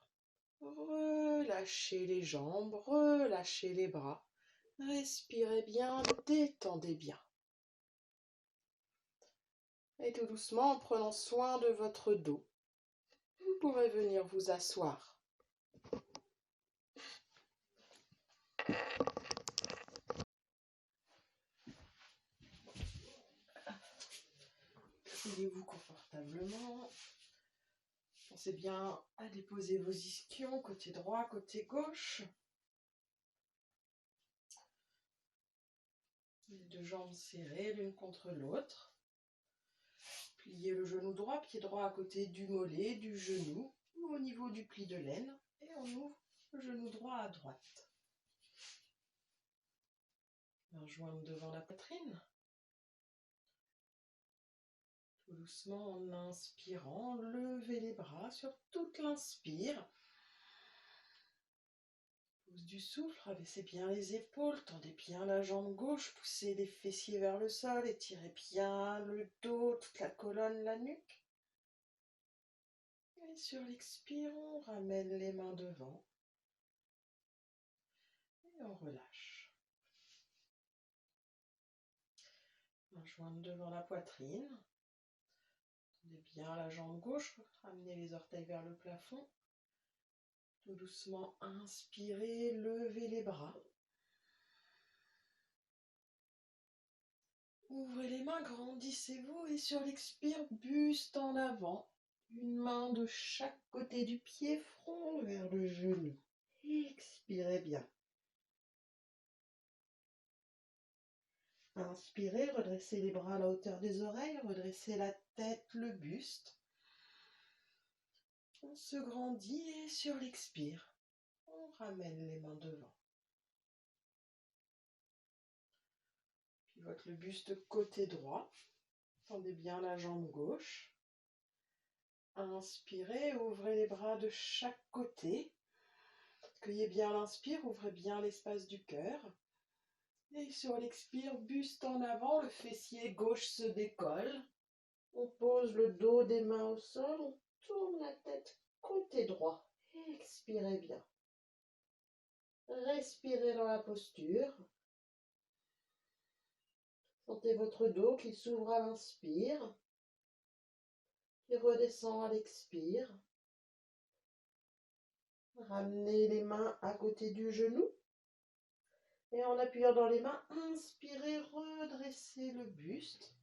Relâchez les jambes, relâchez les bras. Respirez bien, détendez bien. Et tout doucement, en prenant soin de votre dos, vous pourrez venir vous asseoir. Asseyez-vous confortablement. Pensez bien à déposer vos ischions côté droit, côté gauche. Les deux jambes serrées l'une contre l'autre. Pliez le genou droit, pied droit à côté du mollet, du genou, ou au niveau du pli de l'aine. Et on ouvre le genou droit à droite. Main jointe devant la poitrine. Tout doucement, en inspirant, levez les bras sur toute l'inspire. Pose du souffle, rabaissez bien les épaules, tendez bien la jambe gauche, poussez les fessiers vers le sol, étirez bien le dos, toute la colonne, la nuque. Et sur l'expire, on ramène les mains devant. Et on relâche. Main jointe devant la poitrine. Tendez bien la jambe gauche, ramenez les orteils vers le plafond. Tout doucement, inspirez, levez les bras. Ouvrez les mains, grandissez-vous et sur l'expire, buste en avant. Une main de chaque côté du pied, front vers le genou. Expirez bien. Inspirez, redressez les bras à la hauteur des oreilles, redressez la tête, le buste. On se grandit et sur l'expire, on ramène les mains devant. Pivote le buste côté droit. Tendez bien la jambe gauche. Inspirez, ouvrez les bras de chaque côté. Accueillez bien l'inspire, ouvrez bien l'espace du cœur. Et sur l'expire, buste en avant, le fessier gauche se décolle. On pose le dos des mains au sol, on tourne la tête côté droit. Expirez bien. Respirez dans la posture. Sentez votre dos qui s'ouvre à l'inspire, qui redescend à l'expire. Ramenez les mains à côté du genou. Et en appuyant dans les mains, inspirez, redressez le buste.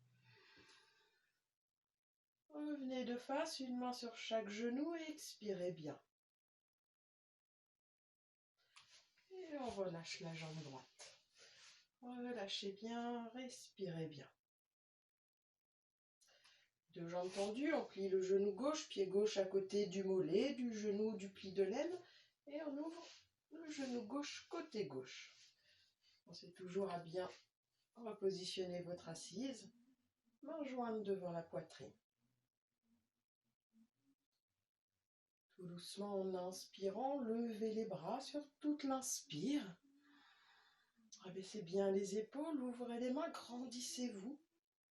Revenez de face, une main sur chaque genou et expirez bien. Et on relâche la jambe droite. Relâchez bien, respirez bien. Deux jambes tendues, on plie le genou gauche, pied gauche à côté du mollet, du genou, du pli de l'aine. Et on ouvre le genou gauche côté gauche. Pensez toujours à bien repositionner votre assise. Main jointe devant la poitrine. Tout doucement, en inspirant, levez les bras sur toute l'inspire. Rabaissez bien les épaules, ouvrez les mains, grandissez-vous.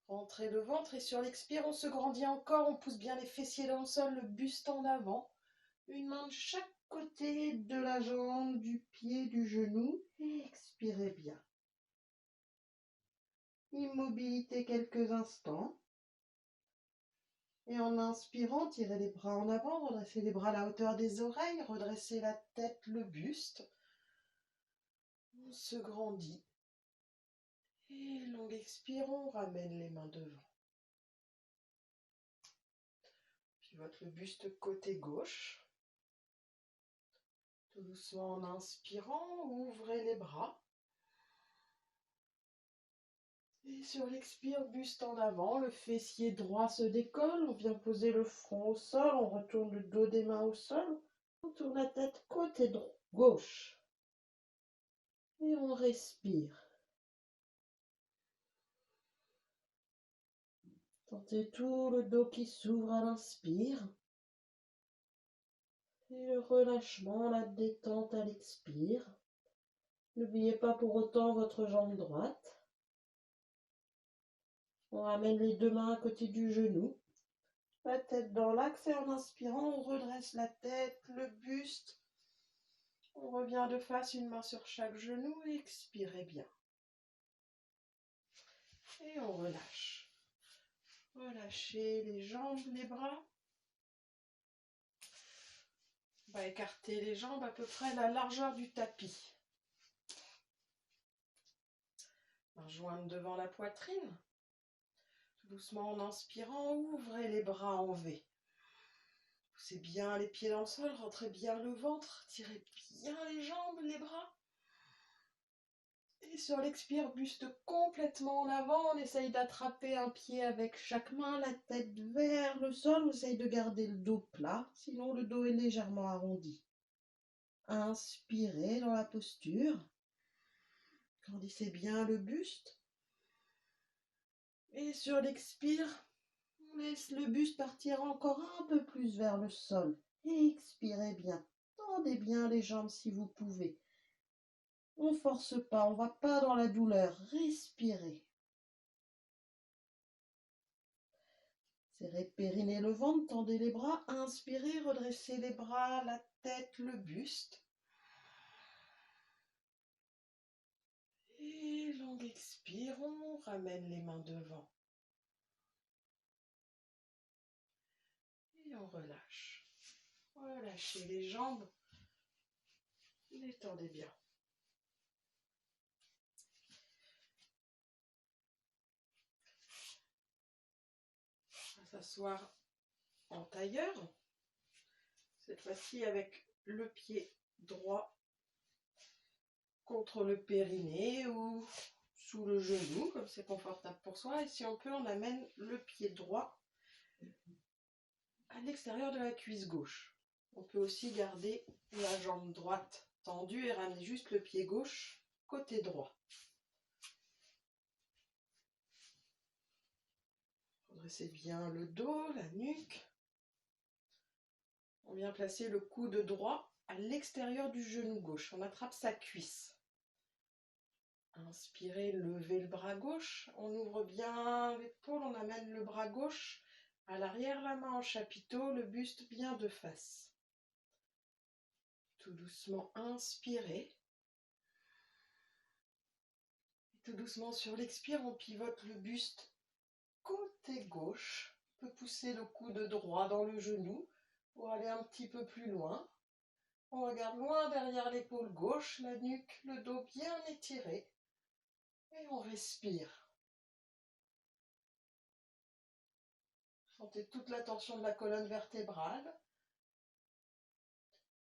Rentrez le ventre et sur l'expire, on se grandit encore, on pousse bien les fessiers dans le sol, le buste en avant. Une main de chaque côté de la jambe, du pied, du genou. Expirez bien. Immobilité quelques instants. Et en inspirant, tirez les bras en avant, redressez les bras à la hauteur des oreilles, redressez la tête, le buste. On se grandit. Et longue expire, on ramène les mains devant. Pivote le buste côté gauche. Tout doucement en inspirant, ouvrez les bras. Et sur l'expire, buste en avant, le fessier droit se décolle, on vient poser le front au sol, on retourne le dos des mains au sol, on tourne la tête côté gauche. Et on respire. Sentez tout le dos qui s'ouvre à l'inspire. Et le relâchement, la détente à l'expire. N'oubliez pas pour autant votre jambe droite. On ramène les deux mains à côté du genou. La tête dans l'axe et en inspirant, on redresse la tête, le buste. On revient de face, une main sur chaque genou et expirez bien. Et on relâche. Relâchez les jambes, les bras. On va écarter les jambes à peu près la largeur du tapis. Main jointe devant la poitrine. Tout doucement en inspirant, ouvrez les bras en V. Poussez bien les pieds dans le sol, rentrez bien le ventre, tirez bien les jambes, les bras. Et sur l'expire, buste complètement en avant, on essaye d'attraper un pied avec chaque main, la tête vers le sol, on essaye de garder le dos plat, sinon le dos est légèrement arrondi. Inspirez dans la posture, grandissez bien le buste. Et sur l'expire, On laisse le buste partir encore un peu plus vers le sol. Expirez bien. Tendez bien les jambes si vous pouvez. On force pas, on va pas dans la douleur. Respirez. Serrez périnée, le ventre, tendez les bras. Inspirez, redressez les bras, la tête, le buste. Et longue expire, on ramène les mains devant. Et on relâche. Relâchez les jambes. Détendez bien. On va s'asseoir en tailleur. Cette fois-ci avec le pied droit contre le périnée ou sous le genou, comme c'est confortable pour soi. Et si on peut, on amène le pied droit à l'extérieur de la cuisse gauche. On peut aussi garder la jambe droite tendue et ramener juste le pied gauche côté droit. Redressez bien le dos, la nuque. On vient placer le coude droit à l'extérieur du genou gauche. On attrape sa cuisse. Inspirez, levez le bras gauche. On ouvre bien l'épaule, on amène le bras gauche à l'arrière, la main en chapiteau, le buste bien de face. Tout doucement, inspirez. Et tout doucement, sur l'expire, on pivote le buste côté gauche. On peut pousser le coude droit dans le genou pour aller un petit peu plus loin. On regarde loin derrière l'épaule gauche, la nuque, le dos bien étiré. Et on respire. Sentez toute la tension de la colonne vertébrale.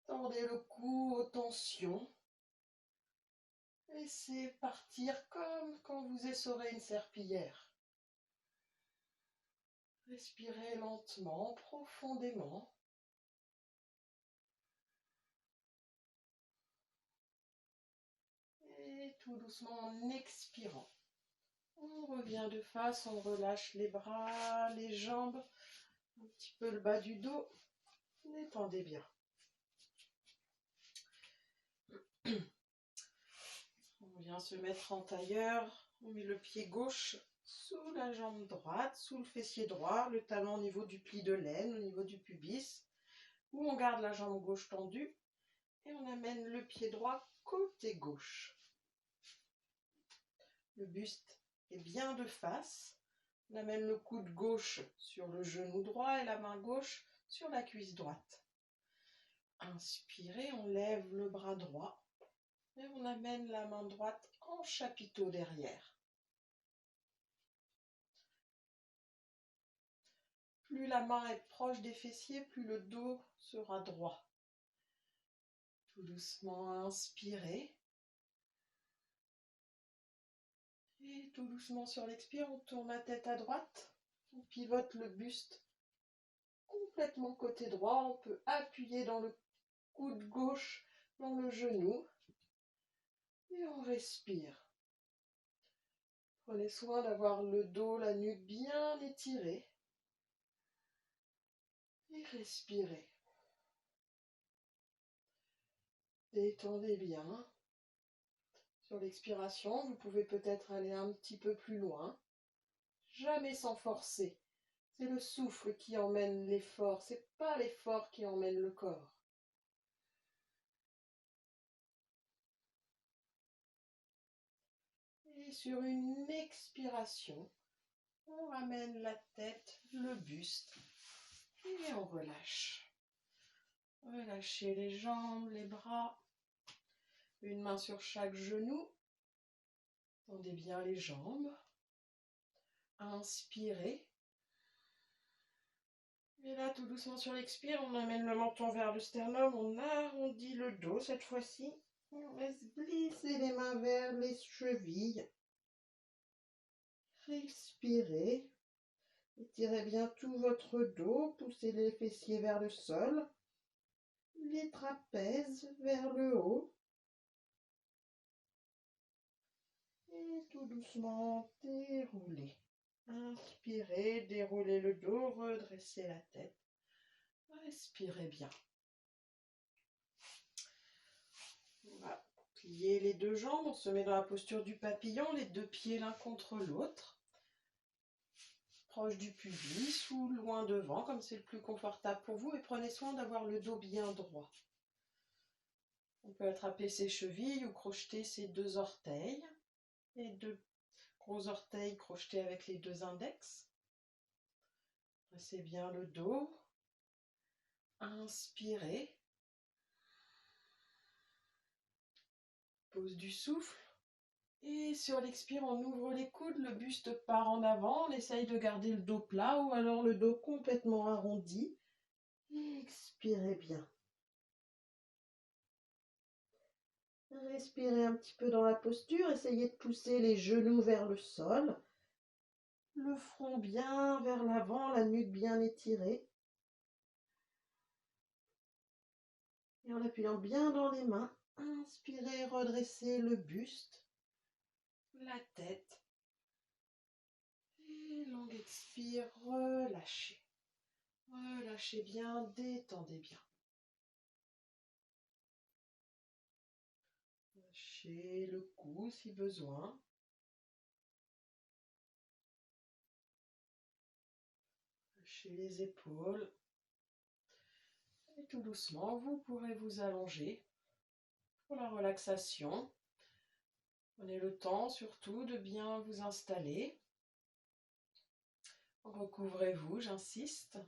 Tendez le cou aux tensions. Laissez partir comme quand vous essorez une serpillière. Respirez lentement, profondément. Et tout doucement en expirant. On revient de face, on relâche les bras, les jambes, un petit peu le bas du dos. Détendez bien. On vient se mettre en tailleur. On met le pied gauche sous la jambe droite, sous le fessier droit, le talon au niveau du pli de l'aine, au niveau du pubis. Ou on garde la jambe gauche tendue et on amène le pied droit côté gauche. Le buste est bien de face. On amène le coude gauche sur le genou droit et la main gauche sur la cuisse droite. Inspirez, on lève le bras droit et on amène la main droite en chapiteau derrière. Plus la main est proche des fessiers, plus le dos sera droit. Tout doucement, inspirez. Et tout doucement sur l'expire, on tourne la tête à droite. On pivote le buste complètement côté droit. On peut appuyer dans le coude gauche, dans le genou. Et on respire. Prenez soin d'avoir le dos, la nuque bien étirée. Et respirez. Détendez bien. Sur l'expiration, vous pouvez peut-être aller un petit peu plus loin. Jamais sans forcer. C'est le souffle qui emmène l'effort, c'est pas l'effort qui emmène le corps. Et sur une expiration, on ramène la tête, le buste et on relâche. Relâchez les jambes, les bras, une main sur chaque genou. Tendez bien les jambes. Inspirez. Et là, tout doucement sur l'expire, on amène le menton vers le sternum, on arrondit le dos cette fois-ci. On laisse glisser les mains vers les chevilles. Respirez. Étirez bien tout votre dos, poussez les fessiers vers le sol, les trapèzes vers le haut. Et tout doucement déroulez. Inspirez, déroulez le dos, redressez la tête. Respirez bien. On va plier les deux jambes, on se met dans la posture du papillon, les deux pieds l'un contre l'autre. Proche du pubis ou loin devant, comme c'est le plus confortable pour vous. Et prenez soin d'avoir le dos bien droit. On peut attraper ses chevilles ou crocheter ses deux orteils. Les deux gros orteils crochetés avec les deux index. Dressez bien le dos. Inspirez. Pose du souffle. Et sur l'expire, on ouvre les coudes, le buste part en avant. On essaye de garder le dos plat ou alors le dos complètement arrondi. Expirez bien. Respirez un petit peu dans la posture. Essayez de pousser les genoux vers le sol. Le front bien vers l'avant, la nuque bien étirée. Et en appuyant bien dans les mains, inspirez, redressez le buste, la tête. Et longue expire, relâchez. Relâchez bien, détendez bien. Lâchez le cou si besoin. Lâchez les épaules. Et tout doucement, vous pourrez vous allonger pour la relaxation. Prenez le temps surtout de bien vous installer. Recouvrez-vous, j'insiste.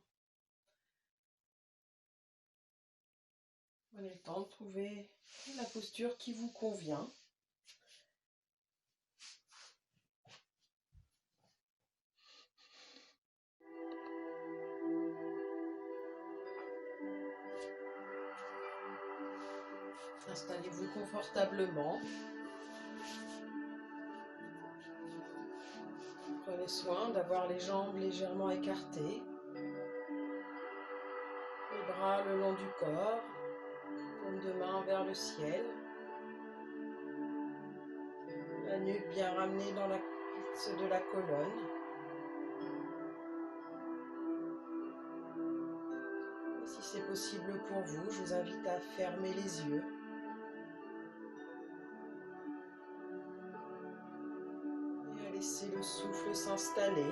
Prenez le temps de trouver la posture qui vous convient. Installez-vous confortablement. Prenez soin d'avoir les jambes légèrement écartées. Les bras le long du corps, paume de main vers le ciel. La nuque bien ramenée dans la piste de la colonne. Et si c'est possible pour vous, je vous invite à fermer les yeux. Et à laisser le souffle s'installer.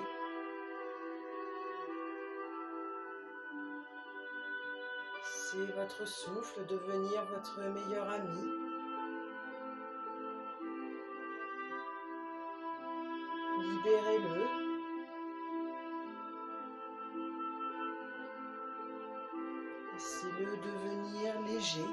Laissez votre souffle devenir votre meilleur ami. Libérez-le. Laissez-le devenir léger.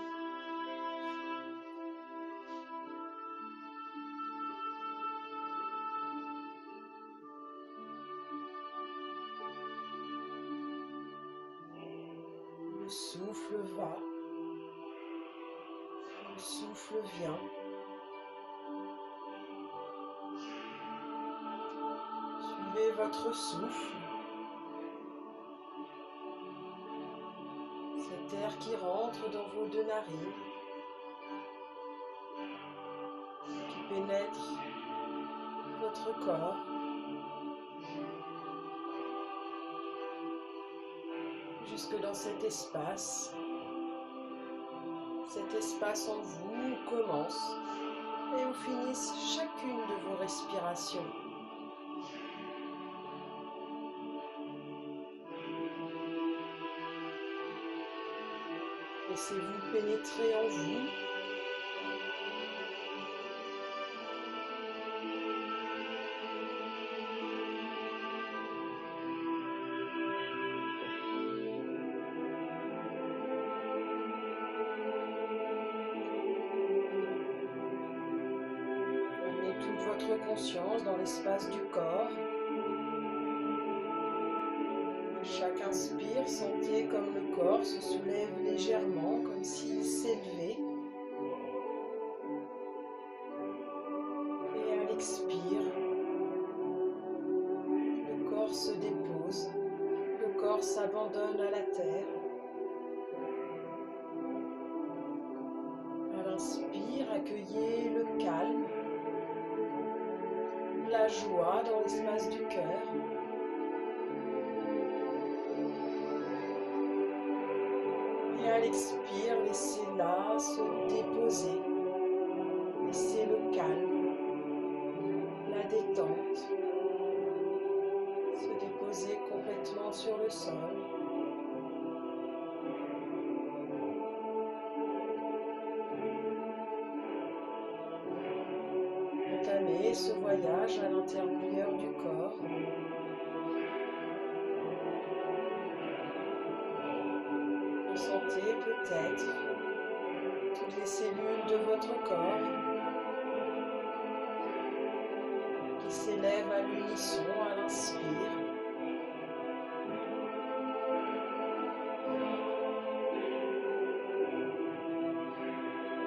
Le souffle va. Le souffle vient. Suivez votre souffle. Cet air qui rentre dans vos deux narines, qui pénètre votre corps, jusque dans cet espace en vous où commence et où finissent chacune de vos respirations. Laissez-vous pénétrer en vous. Prenez toute votre conscience dans l'espace du corps. À chaque inspire, sentez comme le corps se soulève légèrement, comme s'il s'élevait. Et à l'expire, le corps se dépose, le corps s'abandonne à la terre. À l'inspire, accueillez le calme, la la joie dans l'espace du cœur. Et à l'expire, laissez-la se déposer. Laissez le calme, la détente se déposer complètement sur le sol. Entamez ce voyage à l'intérieur du corps. Ressentez peut-être toutes les cellules de votre corps qui s'élèvent à l'unisson à l'inspire.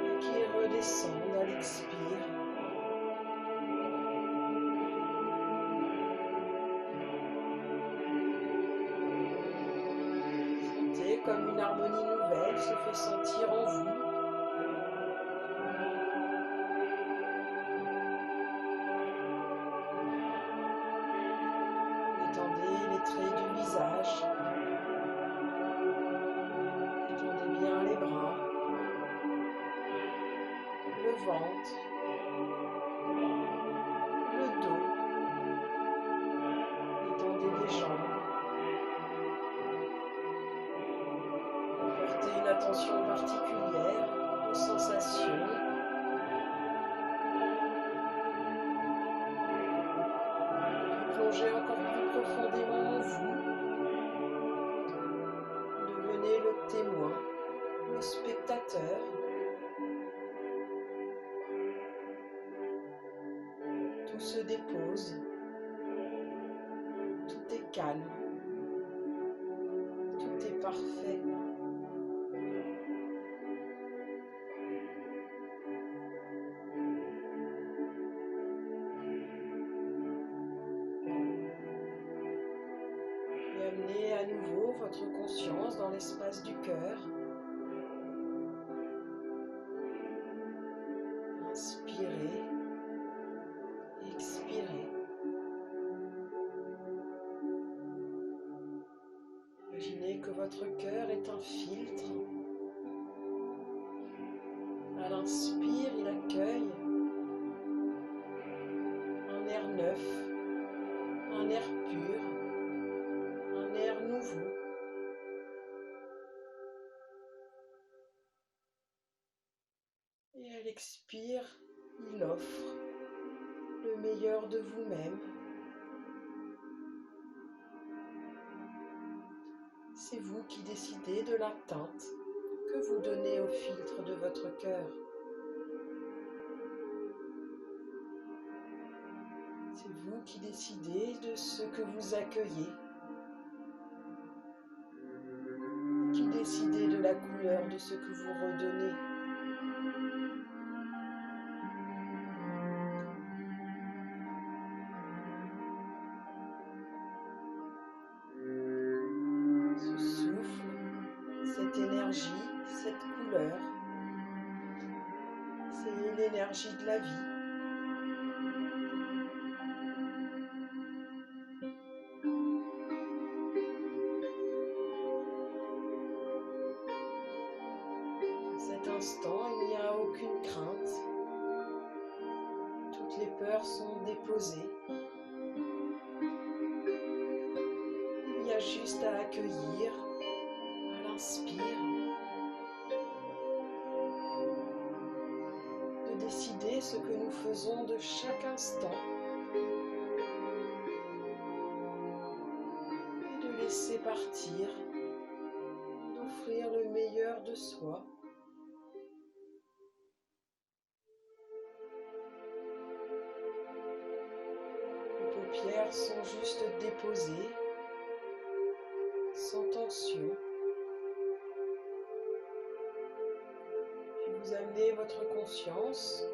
Et qui redescendent à l'expire. Sentez comme une harmonie nouvelle se fait sentir en vous. Détendez les traits du visage. Détendez bien les bras, le ventre, le dos. Détendez les jambes. Portez une attention particulière aux sensations. Plongez encore plus profondément en vous. Devenez le témoin, le spectateur. Tout se dépose. Tout est calme. Tout est parfait. Et amenez à nouveau votre conscience dans l'espace du cœur. Inspirez, expirez. Imaginez que votre cœur est un filtre. À l'inspire, il accueille un air neuf, un air pur, un air nouveau. Et à l'expire, il offre le meilleur de vous-même. C'est vous qui décidez de la teinte que vous donnez au filtre de votre cœur. C'est vous qui décidez de ce que vous accueillez, qui décidez de la couleur de ce que vous redonnez. Ce souffle, cette énergie, cette couleur, c'est l'énergie de la vie. Cet instant, il n'y a aucune crainte. Toutes les peurs sont déposées. Il y a juste à accueillir, à l'inspire, de décider ce que nous faisons de chaque instant et de laisser partir, d'offrir le meilleur de soi. Les paupières sont juste déposées, sans tension. Puis vous amenez votre conscience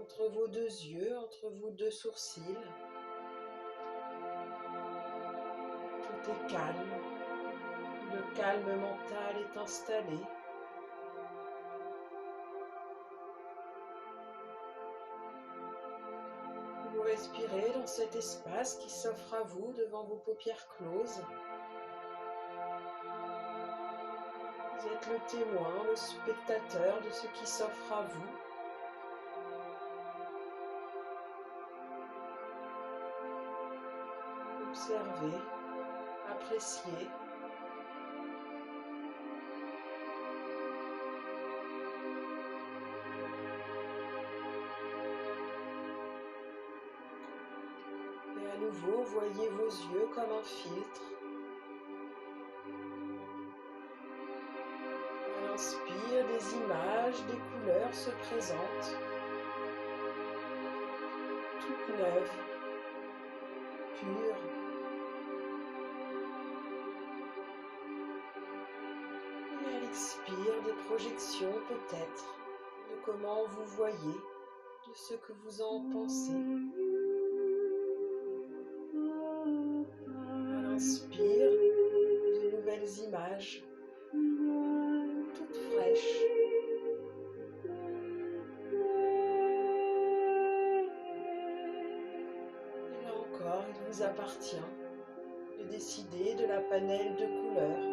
entre vos deux yeux, entre vos deux sourcils. Tout est calme. Le calme mental est installé. Vous respirer dans cet espace qui s'offre à vous devant vos paupières closes. Vous êtes le témoin, le spectateur de ce qui s'offre à vous. Observez, appréciez. Et à nouveau, voyez vos yeux comme un filtre. À l'inspire, des images, des couleurs se présentent, toutes neuves, pures. Et à l'expire, des projections peut-être de comment vous voyez, de ce que vous en pensez. À l'inspire, de nouvelles images, toutes fraîches. Et là encore, il vous appartient de décider de la panelle de couleurs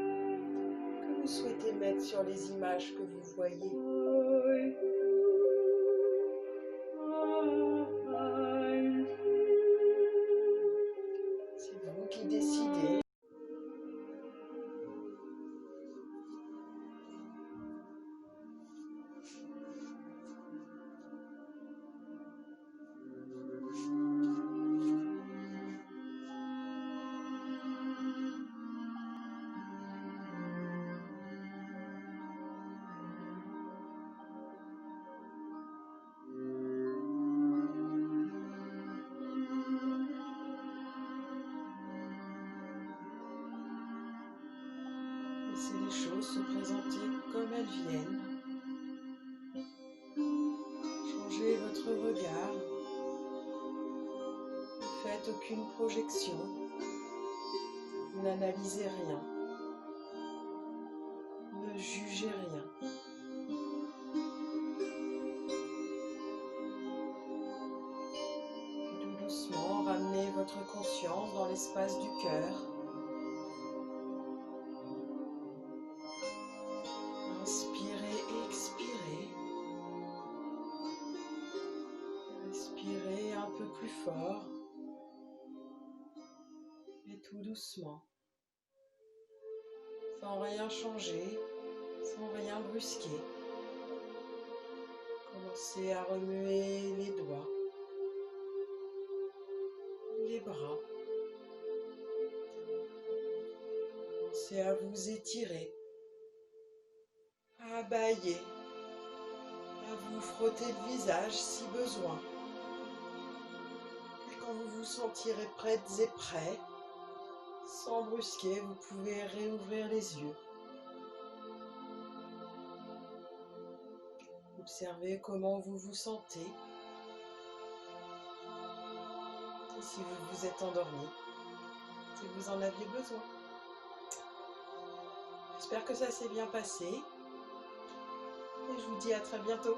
que vous souhaitez mettre sur les images que vous voyez. C'est vous qui décidez. Laissez les choses se présenter comme elles viennent. Changez votre regard. Ne faites aucune projection. N'analysez rien. Ne jugez rien. Tout doucement, ramenez votre conscience dans l'espace du cœur. Inspirez et expirez. Respirez un peu plus fort. Et tout doucement. Sans rien changer, sans rien brusquer. Commencez à remuer les doigts, les bras. Commencez à vous étirer, à bâiller, à vous frotter le visage si besoin. Et quand vous vous sentirez prêtes et prêts, sans brusquer, vous pouvez réouvrir les yeux. Observez comment vous vous sentez. Et si vous vous êtes endormi, si vous en aviez besoin. J'espère que ça s'est bien passé. Et je vous dis à très bientôt.